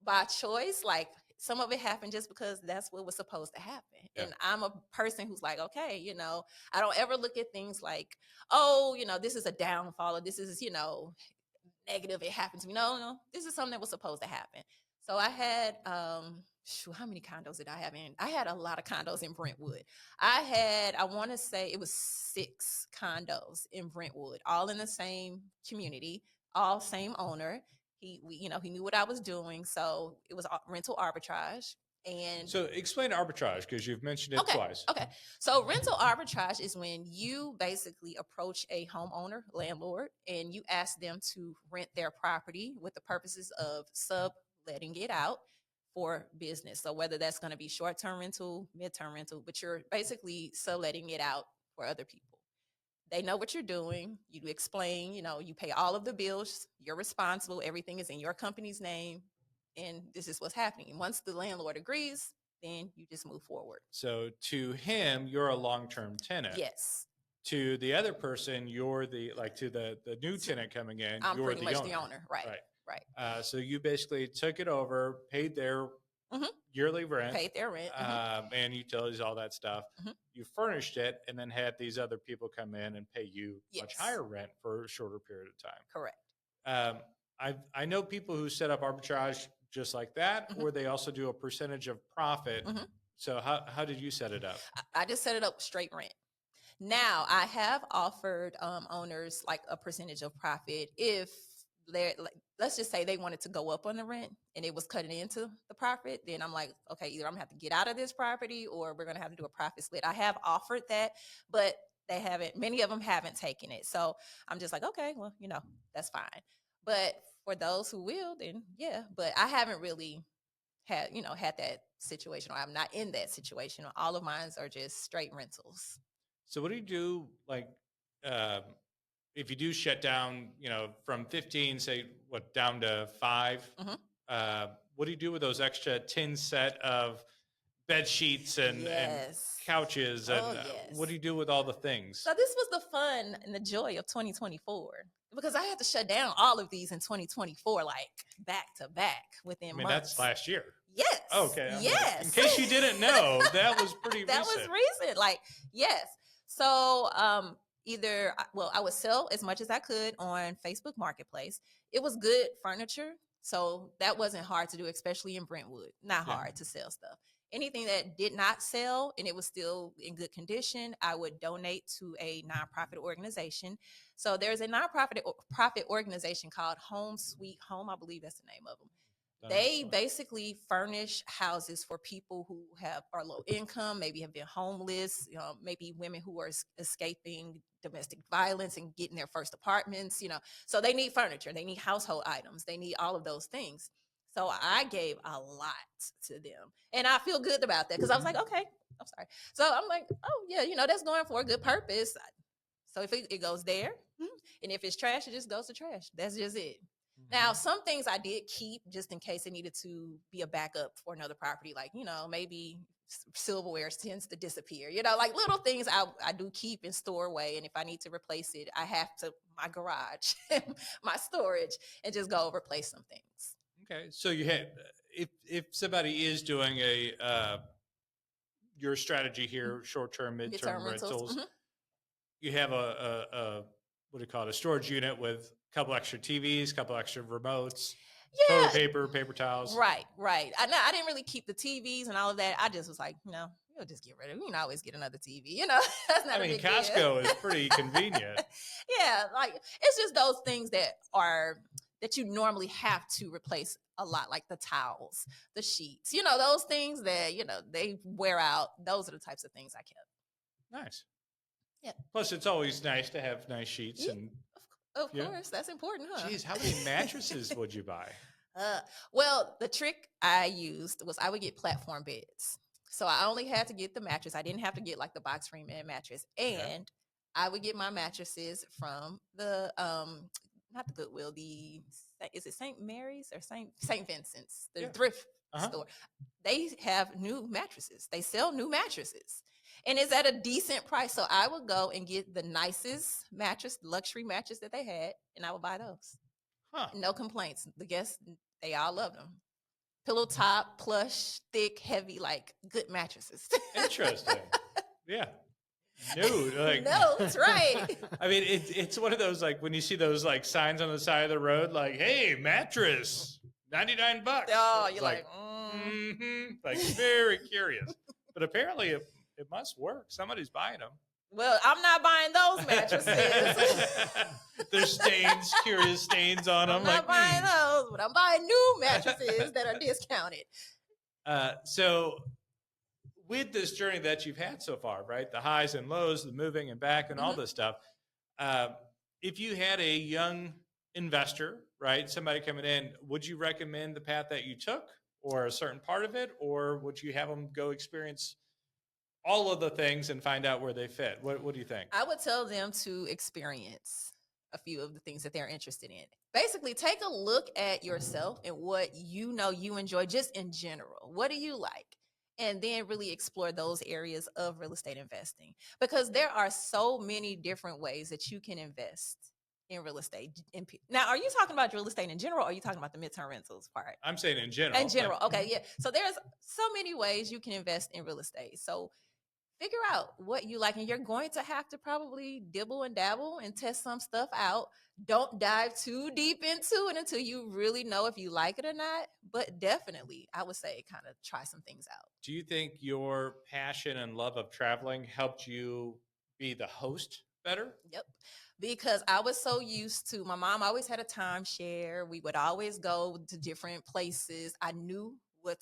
by choice. Like, some of it happened just because that's what was supposed to happen. Yeah. And I'm a person who's like, okay, I don't ever look at things like, oh, this is a downfall, or this is, negative, it happened to me. No, this is something that was supposed to happen. So I had, how many condos did I have in? I had a lot of condos in Brentwood. I want to say it was 6 condos in Brentwood, all in the same community, all same owner. He knew what I was doing. So it was rental arbitrage. And so explain arbitrage, because you've mentioned it twice. Okay. So rental arbitrage is when you basically approach a homeowner, landlord, and you ask them to rent their property with the purposes of subletting it out for business. So whether that's going to be short-term rental, mid-term rental, but you're basically subletting it out for other people. They know what you're doing. You explain, you pay all of the bills. You're responsible. Everything is in your company's name. And this is what's happening. Once the landlord agrees, then you just move forward. So to him, you're a long-term tenant. Yes. To the other person, you're to the new tenant coming in, I'm you're pretty much owner. the owner. Right. So you basically took it over, paid their yearly rent, paid their rent, and utilities, all that stuff. You furnished it, and then had these other people come in and pay you much higher rent for a shorter period of time. Correct. I know people who set up arbitrage just like that, or they also do a percentage of profit. So how did you set it up? I just set it up straight rent. Now, I have offered owners like a percentage of profit if they're, like, let's just say they wanted to go up on the rent and it was cutting into the profit. Then I'm like, okay, either I'm gonna have to get out of this property or we're gonna have to do a profit split. I have offered that, but many of them haven't taken it. So I'm just like, okay, well, that's fine. But for those who will, then yeah, but I haven't really had that situation, or I'm not in that situation. All of mine are just straight rentals. So what do you do, like, um, if you do shut down, from 15, say, what, down to 5? Mhm. What do you do with those extra 10 set of bed sheets and Yes. couches, Oh, and what yes. do you do with all the things? So this was the fun and the joy of 2024, because I had to shut down all of these in 2024, like back to back within I mean, months. that's last year. Yes. Okay. I'm like, Yes. in case you didn't know, that was pretty That recent. was recent. Like, yes. So I would sell as much as I could on Facebook Marketplace. It was good furniture, so that wasn't hard to do, especially in Brentwood. Not Yeah. hard to sell stuff. Anything that did not sell and it was still in good condition, I would donate to a nonprofit organization. So there's a profit organization called Home Sweet Home. I believe that's the name of them. They basically furnish houses for people who are low income, maybe have been homeless, maybe women who are escaping domestic violence and getting their first apartments, So they need furniture, they need household items, they need all of those things. So I gave a lot to them, and I feel good about that, because I was like, okay, I'm sorry. So I'm like, oh yeah, that's going for a good purpose. So if it goes there, and if it's trash, it just goes to trash. That's just it. Now, some things I did keep just in case it needed to be a backup for another property, like, maybe silverware tends to disappear, like little things I do keep and store away. And if I need to replace it, I have to, my garage, my storage, and just go replace some things. Okay. So you had, if somebody is doing your strategy here, short-term, midterm rentals, Mhm. you have a what do you call it, a storage unit with a couple extra TVs, couple extra remotes, toilet paper, paper towels. Right. I didn't really keep the TVs and all of that. I just was like, you'll just get rid of it. You can always get another TV. That's not I mean, a big deal. Costco is pretty convenient. Yeah, like it's just those things that you normally have to replace a lot, like the towels, the sheets, those things that, they wear out. Those are the types of things I kept. Nice. Yeah. Plus, it's always nice to have nice sheets. Yeah, And of course, that's important, huh? Geez, how many mattresses would you buy? Well, the trick I used was I would get platform beds. So I only had to get the mattress. I didn't have to get like the box spring bed mattress. And I would get my mattresses from the not the Goodwill, is it St. Mary's or St. Vincent's, the thrift store. They have new mattresses. They sell new mattresses. And it's at a decent price. So I would go and get the nicest mattress, luxury mattress that they had, and I would buy those. No complaints. The guests, they all love them. Pillow top, plush, thick, heavy, like good mattresses. Interesting. Yeah. No, that's right. I mean, it's one of those, like, when you see those like signs on the side of the road, like, "Hey, mattress, $99." Oh, you're like like very curious. But apparently, it must work. Somebody's buying them. Well, I'm not buying those mattresses. There's stains, curious stains on them. I'm not buying those, but I'm buying new mattresses that are discounted. So with this journey that you've had so far, right? The highs and lows, the moving and back and all this stuff. If you had a young investor, right? Somebody coming in, would you recommend the path that you took or a certain part of it? Or would you have them go experience all of the things and find out where they fit? What do you think? I would tell them to experience a few of the things that they're interested in. Basically, take a look at yourself and what you enjoy just in general. What do you like? And then really explore those areas of real estate investing, because there are so many different ways that you can invest in real estate. Now, are you talking about real estate in general, or are you talking about the midterm rentals part? I'm saying in general. In general. Okay. Yeah. So there's so many ways you can invest in real estate. So figure out what you like, and you're going to have to probably dibble and dabble and test some stuff out. Don't dive too deep into it until you really know if you like it or not. But definitely, I would say kind of try some things out. Do you think your passion and love of traveling helped you be the host better? Yep. Because I was so used to, my mom always had a timeshare. We would always go to different places. I knew what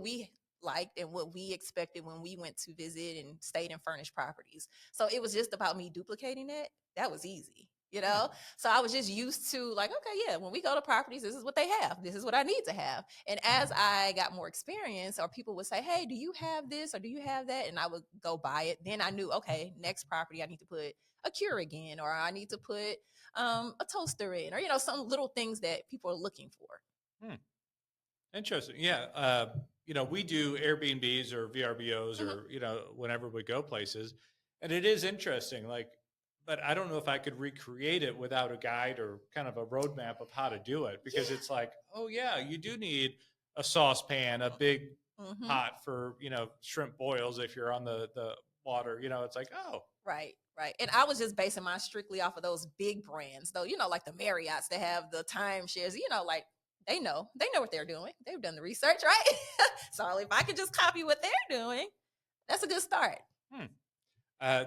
we liked and what we expected when we went to visit and stayed in furnished properties. So it was just about me duplicating it. That was easy. you know? So I was just used to like, okay, yeah, when we go to properties, this is what they have. This is what I need to have. And as I got more experience, or people would say, hey, do you have this or do you have that? And I would go buy it. Then I knew, okay, next property, I need to put a Keurig in, or I need to put a toaster in, or, you know, some little things that people are looking for. Interesting. Yeah. You know, we do Airbnbs or VRBOs or, you know, whenever we go places. And it is interesting. Like, but I don't know if I could recreate it without a guide or kind of a roadmap of how to do it, because it's like, oh, yeah, you do need a saucepan, a big pot for, you know, shrimp boils if you're on the water. You know, it's like, oh. Right. And I was just basing mine strictly off of those big brands, though, you know, like the Marriotts, they have the timeshares, you know, like they know what they're doing. They've done the research, right? So if I could just copy what they're doing, that's a good start.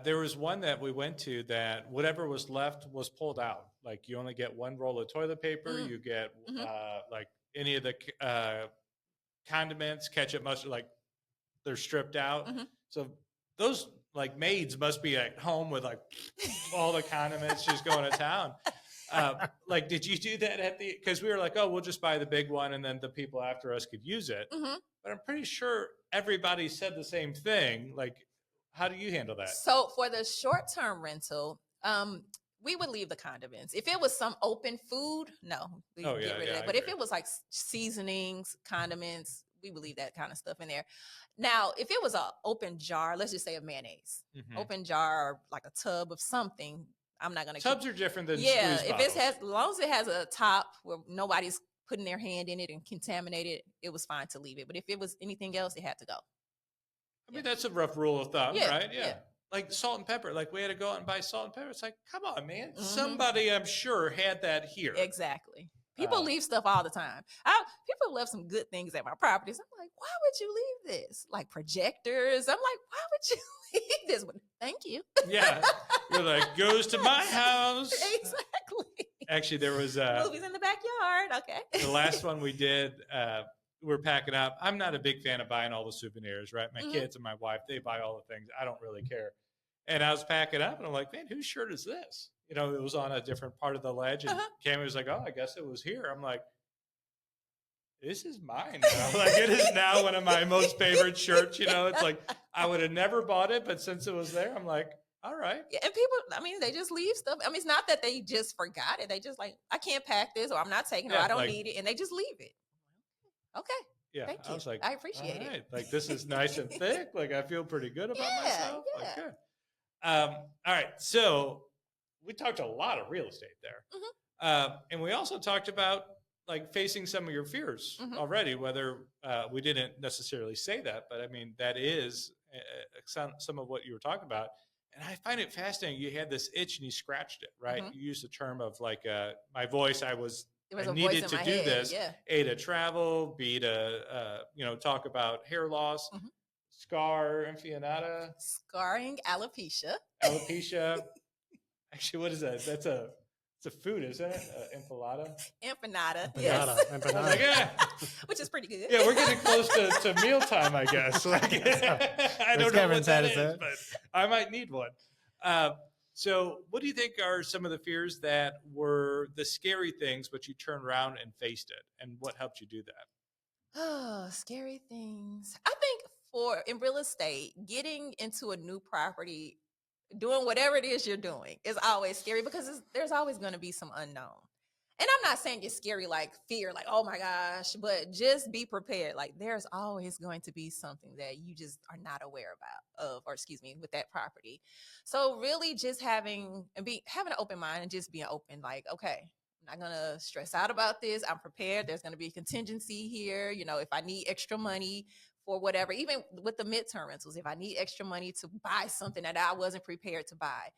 There was one that we went to that whatever was left was pulled out. Like you only get one roll of toilet paper. You get like any of the condiments, ketchup, mustard, like they're stripped out. So those like maids must be at home with like all the condiments just going to town. Like, did you do that at the, because we were like, oh, we'll just buy the big one and then the people after us could use it. But I'm pretty sure everybody said the same thing. Like, how do you handle that? So for the short-term rental, we would leave the condiments. If it was some open food, no, we get rid of that. But if it was like seasonings, condiments, we would leave that kind of stuff in there. Now, if it was an open jar, let's just say of mayonnaise, open jar, or like a tub of something, I'm not going to. Tubs are different than if bottles. it has, as long as it has a top where nobody's putting their hand in it and contaminate it, it was fine to leave it. But if it was anything else, it had to go. I mean, that's a rough rule of thumb, right? Yeah. Like salt and pepper. Like we had to go out and buy salt and pepper. It's like, come on, man. Somebody, I'm sure, had that here. Exactly. People leave stuff all the time. People left some good things at my properties. I'm like, why would you leave this? Like projectors. I'm like, why would you leave this one? Thank you. Yeah. You're like, goes to my house. Exactly. Actually, there was movies in the backyard. Okay. The last one we did, we're packing up. I'm not a big fan of buying all the souvenirs, right? My kids and my wife, they buy all the things. I don't really care. And I was packing up and I'm like, man, whose shirt is this? You know, it was on a different part of the ledge. And Cammy was like, oh, I guess it was here. I'm like, this is mine now. Like, it is now one of my most favorite shirts. You know, it's like, I would have never bought it, but since it was there, I'm like, all right. Yeah, and people, I mean, they just leave stuff. I mean, it's not that they just forgot it. They just like, I can't pack this, or I'm not taking it, or I don't need it. And they just leave it. Okay. Yeah. Thank you. I was like, I appreciate it. Like, this is nice and thick. Like, I feel pretty good about myself. Yeah. Like, good. All right. So we talked a lot of real estate there. And we also talked about like facing some of your fears already, whether we didn't necessarily say that, but I mean, that is some of what you were talking about. And I find it fascinating. You had this itch and you scratched it, right? You used the term of like my voice. I needed to do this. A, to travel, B, to, talk about hair loss, scarring, alopecia. Actually, what is that? It's a food, isn't it? Empanada. Yes. Empanada. Which is pretty good. Yeah, we're getting close to mealtime, I guess. Like, I don't know what that is, but I might need one. So what do you think are some of the fears that were the scary things, but you turned around and faced it? And what helped you do that? Oh, scary things. I think in real estate, getting into a new property, doing whatever it is you're doing is always scary because there's always going to be some unknown. And I'm not saying it's scary like fear, like, oh my gosh, but just be prepared. Like there's always going to be something that you just are not aware with that property. So really just having an open mind and just being open, like, okay, I'm not going to stress out about this. I'm prepared. There's going to be a contingency here. You know, if I need extra money for whatever, even with the midterm rentals, if I need extra money to buy something that I wasn't prepared to buy,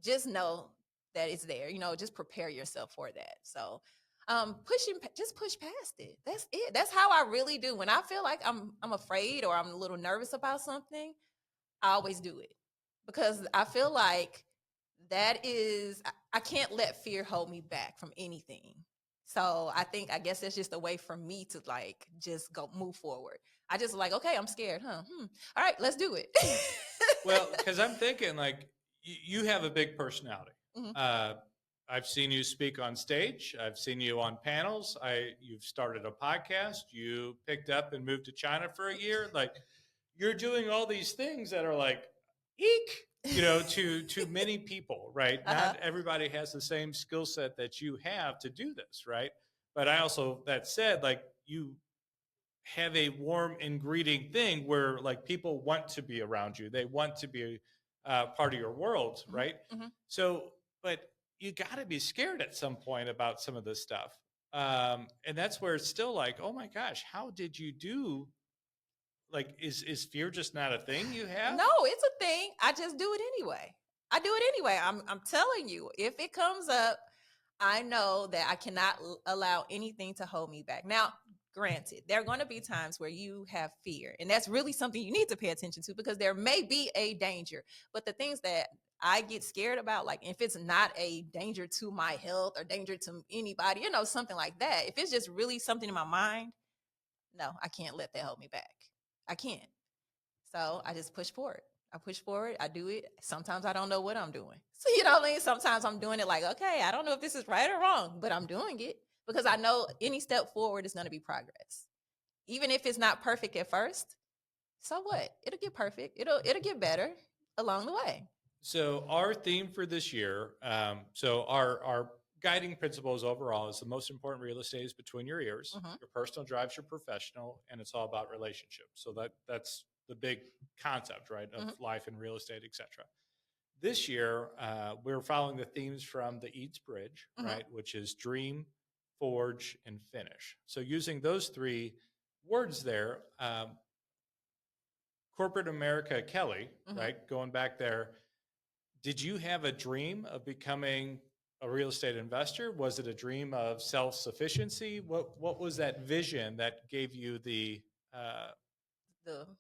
just know that it's there. You know, just prepare yourself for that. So just push past it. That's it. That's how I really do. When I feel like I'm afraid or I'm a little nervous about something, I always do it because I feel like I can't let fear hold me back from anything. So I guess that's just a way for me to like just go move forward. I just like, okay, I'm scared, huh? All right, let's do it. Well, because I'm thinking like you have a big personality. I've seen you speak on stage. I've seen you on panels. You've started a podcast. You picked up and moved to China for a year. Like, you're doing all these things that are like, eek, to many people, right? Uh-huh. Not everybody has the same skill set that you have to do this, right? But I also, that said, like, you have a warm and greeting thing where like people want to be around you. They want to be part of your world, right? Mm-hmm. So, but you got to be scared at some point about some of this stuff. And that's where it's still like, oh my gosh, how did you do? Like, is fear just not a thing you have? No, it's a thing. I just do it anyway. I do it anyway. I'm telling you, if it comes up, I know that I cannot allow anything to hold me back. Now, granted, there are going to be times where you have fear, and that's really something you need to pay attention to because there may be a danger. But the things that I get scared about, like if it's not a danger to my health or danger to anybody, something like that. If it's just really something in my mind, no, I can't let that hold me back. I can't. So I just push forward. I push forward. I do it. Sometimes I don't know what I'm doing. So, you know what I mean? Sometimes I'm doing it like, okay, I don't know if this is right or wrong, but I'm doing it because I know any step forward is going to be progress. Even if it's not perfect at first, so what? It'll get perfect. It'll get better along the way. So our theme for this year, so our guiding principles overall is the most important real estate is between your ears. Mm-hmm. Your personal drives your professional, and it's all about relationships. So that's the big concept, right, of life and real estate, etc. This year, we're following the themes from the Eads Bridge, right, which is dream, forge, and finish. So using those three words there, corporate America, Kelly, right, going back there, did you have a dream of becoming a real estate investor? Was it a dream of self-sufficiency? What was that vision that gave you the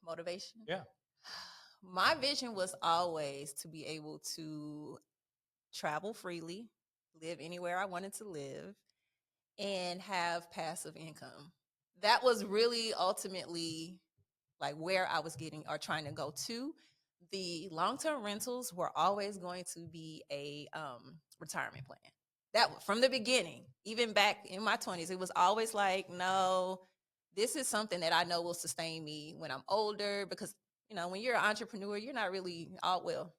motivation? Yeah. My vision was always to be able to travel freely, live anywhere I wanted to live, and have passive income. That was really ultimately like where I was getting or trying to go to. The long-term rentals were always going to be a retirement plan. That from the beginning, even back in my 20s, it was always like, no, this is something that I know will sustain me when I'm older because, when you're an entrepreneur, you're not really well.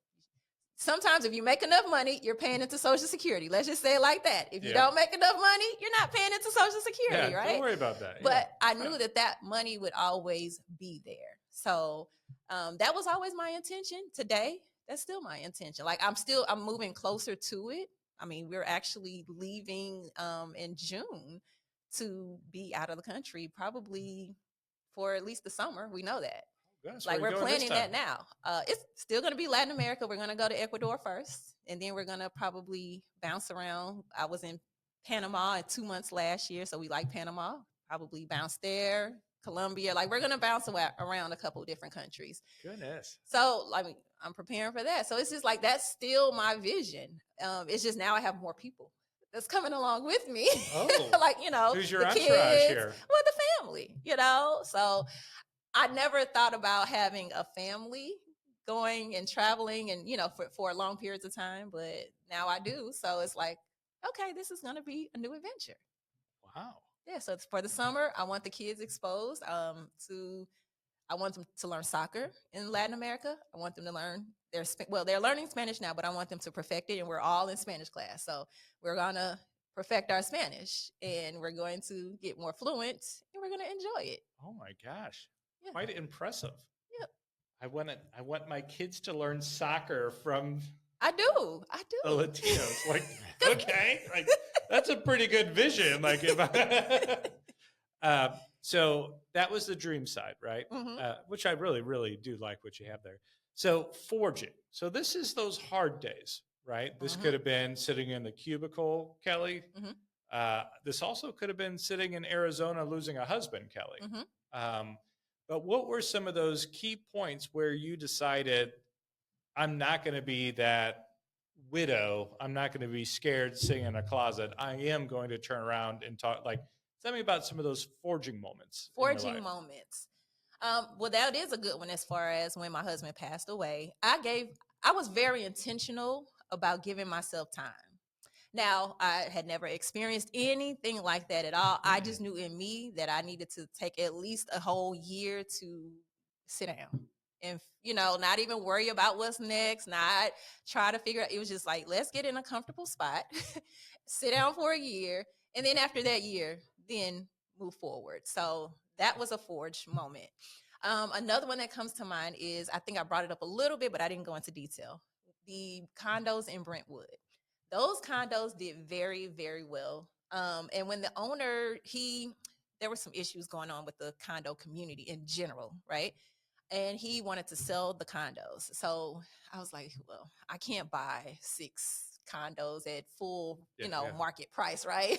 Sometimes if you make enough money, you're paying into Social Security. Let's just say it like that. If you don't make enough money, you're not paying into Social Security, right? Don't worry about that. But I knew that money would always be there. So that was always my intention. Today, that's still my intention. Like I'm moving closer to it. I mean, we're actually leaving in June to be out of the country, probably for at least the summer. We know that. Like we're planning that now. It's still going to be Latin America. We're going to go to Ecuador first, and then we're going to probably bounce around. I was in Panama in 2 months last year, so we like Panama. Probably bounce there, Colombia. Like we're going to bounce around a couple of different countries. Goodness. So I'm preparing for that. So it's just like that's still my vision. It's just now I have more people that's coming along with me. Oh, like who's your the entourage kids, here? Well, the family. So. I never thought about having a family going and traveling and, for long periods of time, but now I do. So it's like, okay, this is going to be a new adventure. Wow. Yeah. So it's for the summer. I want the kids exposed I want them to learn soccer in Latin America. I want them to learn they're learning Spanish now, but I want them to perfect it. And we're all in Spanish class. So we're going to perfect our Spanish and we're going to get more fluent and we're going to enjoy it. Oh my gosh. Yeah. Quite impressive. Yep. I want my kids to learn soccer from I do. the Latinos. Like, okay, like that's a pretty good vision. Like if so that was the dream side, right? Which I really, really do like what you have there. So forging. So this is those hard days, right? This could have been sitting in the cubicle, Kelly. This also could have been sitting in Arizona losing a husband, Kelly. But what were some of those key points where you decided, I'm not going to be that widow. I'm not going to be scared sitting in a closet. I am going to turn around and talk. Like, tell me about some of those forging moments. Forging moments. Well, that is a good one as far as when my husband passed away. I was very intentional about giving myself time. Now, I had never experienced anything like that at all. I just knew in me that I needed to take at least a whole year to sit down and, not even worry about what's next, not try to figure out. It was just like, let's get in a comfortable spot, sit down for a year. And then after that year, then move forward. So that was a forge moment. Another one that comes to mind is, I think I brought it up a little bit, but I didn't go into detail. The condos in Brentwood. Those condos did very, very well. And when the owner, there were some issues going on with the condo community in general, right? And he wanted to sell the condos. So I was like, well, I can't buy 6 condos at full, market price, right?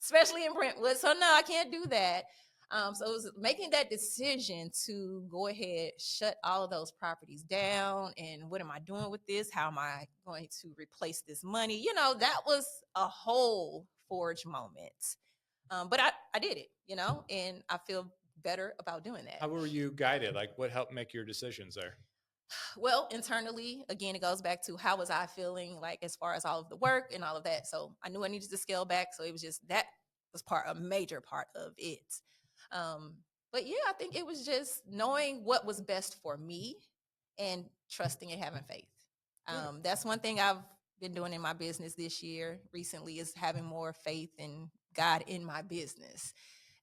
Especially in Brentwood. So no, I can't do that. So it was making that decision to go ahead, shut all of those properties down. And what am I doing with this? How am I going to replace this money? That was a whole forge moment. But I did it, and I feel better about doing that. How were you guided? Like, what helped make your decisions there? Well, internally, again, it goes back to how was I feeling, like, as far as all of the work and all of that. So I knew I needed to scale back. So it was just, that was a major part of it. But yeah, I think it was just knowing what was best for me and trusting and having faith. That's one thing I've been doing in my business this year recently, is having more faith in God in my business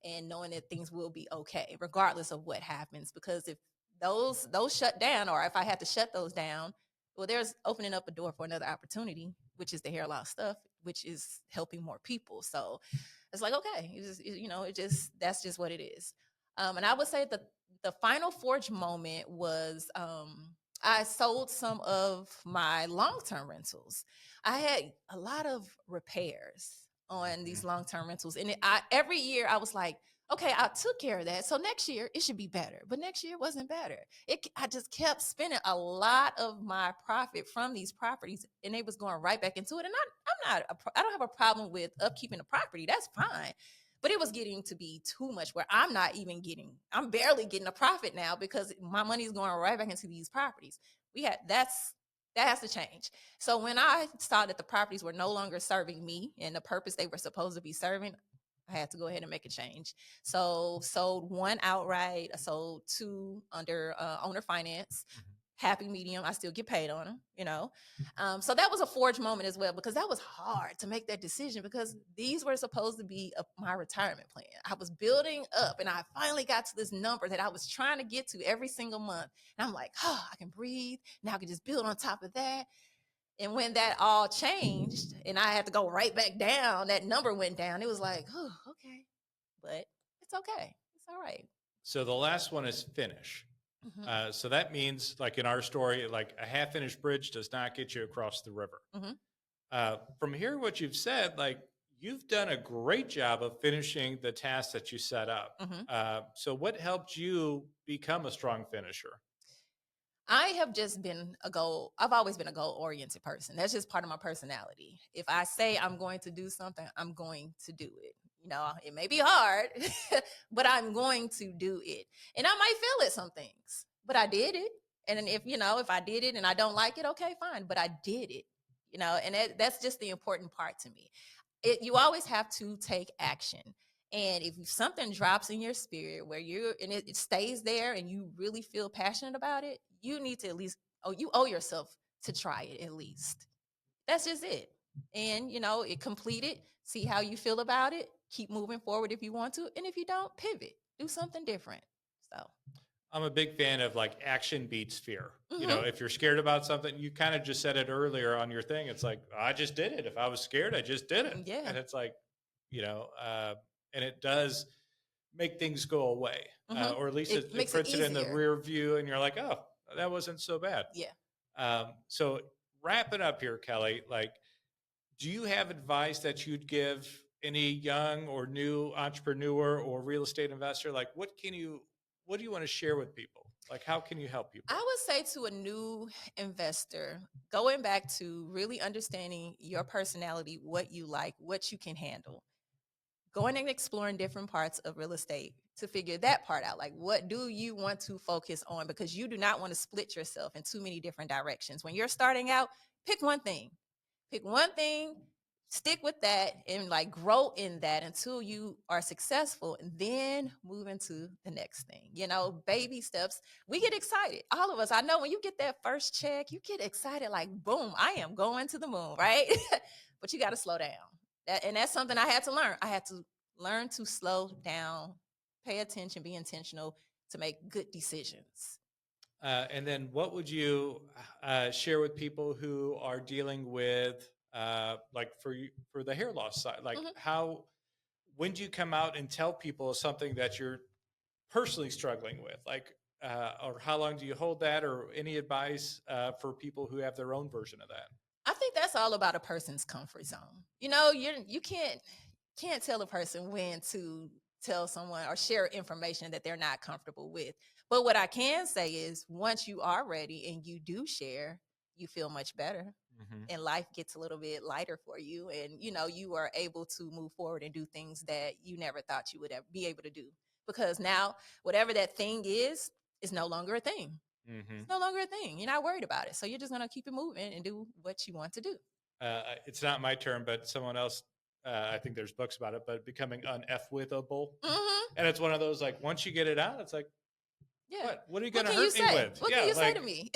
and knowing that things will be okay, regardless of what happens. Because if those shut down, or if I had to shut those down, well, there's opening up a door for another opportunity, which is the hair loss stuff, which is helping more people. So it's like, okay, that's just what it is. And I would say that the final forge moment was, I sold some of my long-term rentals. I had a lot of repairs on these long-term rentals. And every year I was like, okay, I took care of that. So next year it should be better. But next year wasn't better. I just kept spending a lot of my profit from these properties, and it was going right back into it. And I don't have a problem with upkeeping the property. That's fine. But it was getting to be too much where I'm barely getting a profit now, because my money is going right back into these properties. That has to change. So when I saw that the properties were no longer serving me and the purpose they were supposed to be serving, I had to go ahead and make a change. So sold 1 outright. I sold 2 under owner finance. Happy medium. I still get paid on them, So that was a forge moment as well, because that was hard to make that decision, because these were supposed to be my retirement plan. I was building up, and I finally got to this number that I was trying to get to every single month. And I'm like, I can breathe. Now I can just build on top of that. And when that all changed and I had to go right back down, that number went down. It was like, okay, but it's okay. It's all right. So the last one is finish. Mm-hmm. So that means, like in our story, like a half-finished bridge does not get you across the river. Mm-hmm. From here, what you've said, like, you've done a great job of finishing the task that you set up. Mm-hmm. So what helped you become a strong finisher? I have just been I've always been a goal-oriented person. That's just part of my personality. If I say I'm going to do something, I'm going to do it. It may be hard, but I'm going to do it. And I might fail at some things, but I did it. And if I did it and I don't like it, okay, fine. But I did it, and that's just the important part to me. You always have to take action. And if something drops in your spirit where it stays there and you really feel passionate about it, you need to at least, you owe yourself to try it at least. That's just it. And, it completed, see how you feel about it, keep moving forward if you want to. And if you don't, pivot, do something different. So I'm a big fan of, like, action beats fear. Mm-hmm. If you're scared about something, you kind of just said it earlier on your thing. It's like, I just did it. If I was scared, I just did it. Yeah. And it's like, and it does make things go away, Mm-hmm. or at least it makes puts it it in the easier. rear view, and you're like, oh, that wasn't so bad. Yeah. So wrapping up here, Kellie, like, do you have advice that you'd give any young or new entrepreneur or real estate investor? Like, what do you want to share with people? Like, how can you help people? I would say to a new investor, going back to really understanding your personality, what you like, what you can handle, going and exploring different parts of real estate to figure that part out. Like, what do you want to focus on? Because you do not want to split yourself in too many different directions. When you're starting out, pick one thing. stick with that and like grow in that until you are successful, and then move into the next thing. Baby steps. We get excited, all of us. I know when you get that first check, you get excited like, boom, I am going to the moon, right? But you got to slow down. And that's something I had to learn. I had to learn to slow down, pay attention, be intentional to make good decisions. And then what would you share with people who are dealing with, like for the hair loss side, like when do you come out and tell people something that you're personally struggling with, like, or how long do you hold that, or any advice for people who have their own version of that? I think that's all about a person's comfort zone. You can't tell a person when to tell someone or share information that they're not comfortable with. But what I can say is once you are ready and you do share, you feel much better. And life gets a little bit lighter for you. And, you are able to move forward and do things that you never thought you would be able to do. Because now, whatever that thing is no longer a thing. It's no longer a thing. You're not worried about it. So you're just going to keep it moving and do what you want to do. It's not my term, but someone else, I think there's books about it, but becoming un-F-withable. And it's one of those, like, once you get it out, it's like, yeah. What are you going to hurt me with? What can you say to me?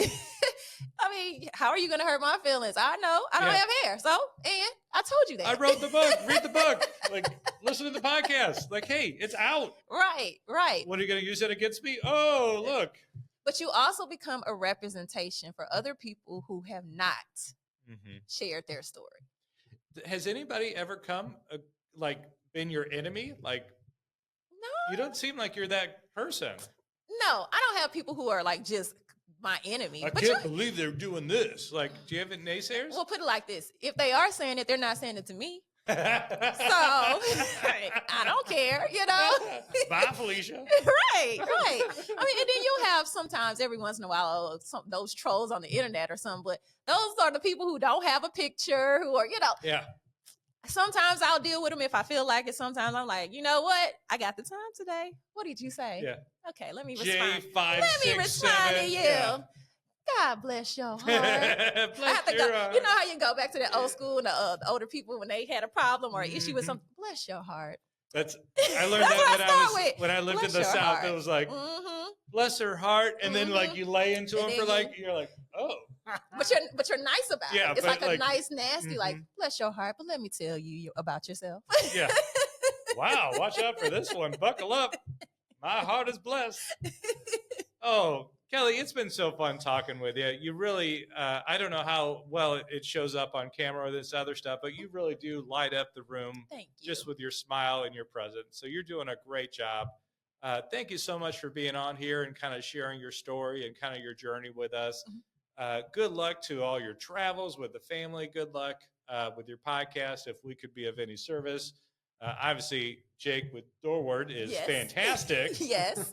I mean, how are you going to hurt my feelings? I know I don't have hair. So, and I told you that. I wrote the book. Read the book. Like, listen to the podcast. Like, hey, it's out. Right. What are you going to use it against me? Oh, look. But you also become a representation for other people who have not shared their story. Has anybody ever been your enemy? Like, no, you don't seem like you're that person. No, I don't have people who are like just my enemy. I can't believe they're doing this. Like, do you have any naysayers? Well, put it like this. If they are saying it, they're not saying it to me. So I don't care, Bye, Felicia. Right. I mean, and then you have sometimes every once in a while those trolls on the internet or something, but those are the people who don't have a picture, who are, Yeah. Sometimes I'll deal with them if I feel like it. Sometimes I'm like, you know what? I got the time today. What did you say? Yeah. Okay, let me respond. J567. To you. Yeah. God bless your heart. You know how you go back to the old school and the older people when they had a problem or an issue with something. Bless your heart. I learned that when I lived in the South. It was like, bless her heart, and then like you lay into them for like, you're like, oh. But you're nice about it. It's like a nice, nasty, like, bless your heart, but let me tell you about yourself. Yeah. Wow, watch out for this one. Buckle up. My heart is blessed. Oh, Kellie, it's been so fun talking with you. You really, I don't know how well it shows up on camera or this other stuff, but you really do light up the room. Thank you. Just with your smile and your presence. So you're doing a great job. Thank you so much for being on here and kind of sharing your story and kind of your journey with us. Good luck to all your travels with the family. Good luck with your podcast. If we could be of any service. Obviously, Jake with Doorward is fantastic. Yes.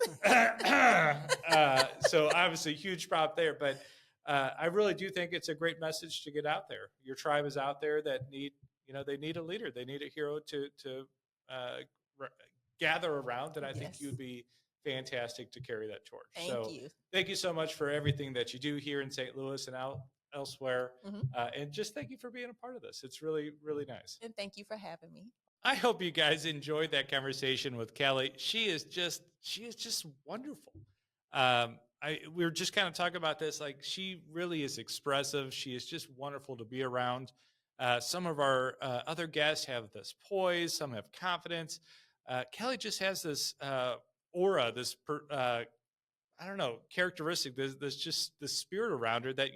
So obviously, huge prop there. But I really do think it's a great message to get out there. Your tribe is out there that they need a leader. They need a hero to gather around. And I think you'd be fantastic to carry that torch. Thank you so much for everything that you do here in St. Louis and elsewhere. And just thank you for being a part of this. It's really, really nice. And thank you for having me. I hope you guys enjoyed that conversation with Kellie. She is just wonderful. We were just kind of talking about this. Like, she really is expressive. She is just wonderful to be around. Some of our other guests have this poise. Some have confidence. Kellie just has this aura, this characteristic. There's just the spirit around her that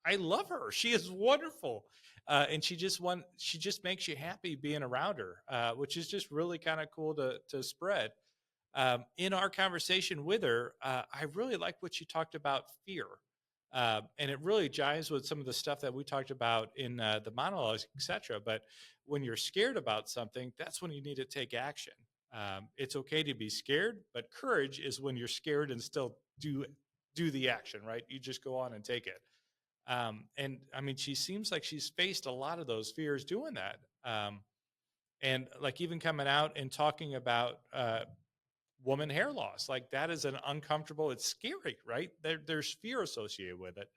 I love her. She is wonderful. And she just makes you happy being around her, which is just really kind of cool to spread. In our conversation with her, I really like what she talked about fear. And it really jives with some of the stuff that we talked about in the monologues, etc. But when you're scared about something, that's when you need to take action. It's okay to be scared, but courage is when you're scared and still do the action, right? You just go on and take it. And I mean, she seems like she's faced a lot of those fears doing that. And like even coming out and talking about woman hair loss, like that is an uncomfortable, it's scary, right? There's fear associated with it.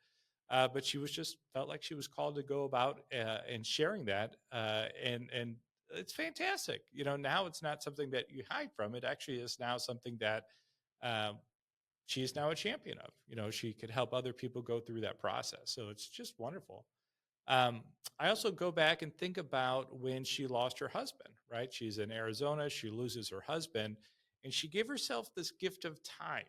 but she was just felt like she was called to go about and sharing that, and it's fantastic. Now it's not something that you hide from. It actually is now something that um, she is now a champion of. She could help other people go through that process. So it's just wonderful. Um, I also go back and think about when she lost her husband, right? She's in Arizona, she loses her husband, and she gave herself this gift of time.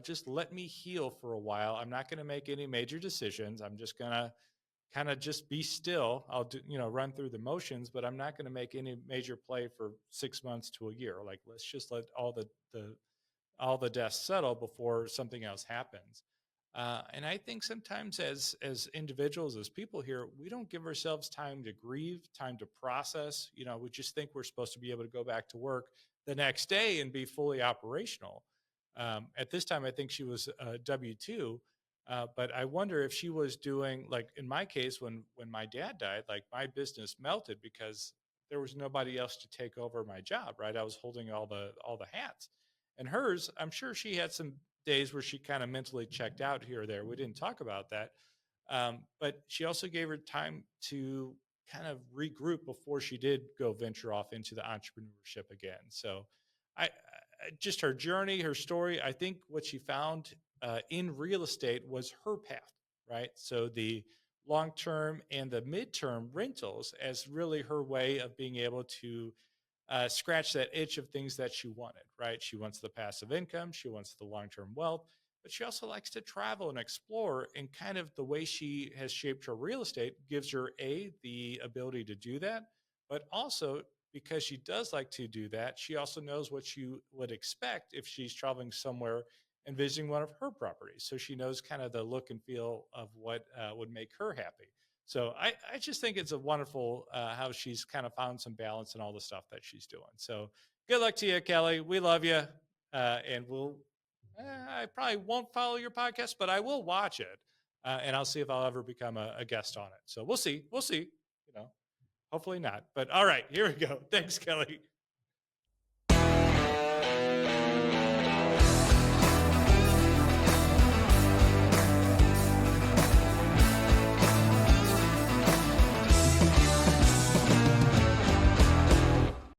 Just let me heal for a while. I'm not going to make any major decisions. I'm just going to kind of just be still. I'll do, run through the motions, but I'm not going to make any major play for 6 months to a year. Like, let's just let all the dust settle before something else happens. And I think sometimes as individuals, as people here, we don't give ourselves time to grieve, time to process. We just think we're supposed to be able to go back to work the next day and be fully operational. At this time, I think she was W-2, but I wonder if she was doing, like in my case, when my dad died, like my business melted because there was nobody else to take over my job. Right, I was holding all the hats, and hers, I'm sure she had some days where she kind of mentally checked out here or there. We didn't talk about that. But she also gave her time to kind of regroup before she did go venture off into the entrepreneurship again. So just her journey, her story, I think what she found in real estate was her path, right? So the long term and the midterm rentals as really her way of being able to scratch that itch of things that she wanted, right? She wants the passive income, she wants the long term wealth, but she also likes to travel and explore. And kind of the way she has shaped her real estate gives her the ability to do that, but also because she does like to do that, she also knows what you would expect if she's traveling somewhere and visiting one of her properties. So she knows kind of the look and feel of what would make her happy. So I just think it's a wonderful how she's kind of found some balance in all the stuff that she's doing. So good luck to you, Kelly. We love you. And I probably won't follow your podcast, but I will watch it. And I'll see if I'll ever become a guest on it. So we'll see. We'll see. Hopefully not. But all right, here we go. Thanks, Kelly.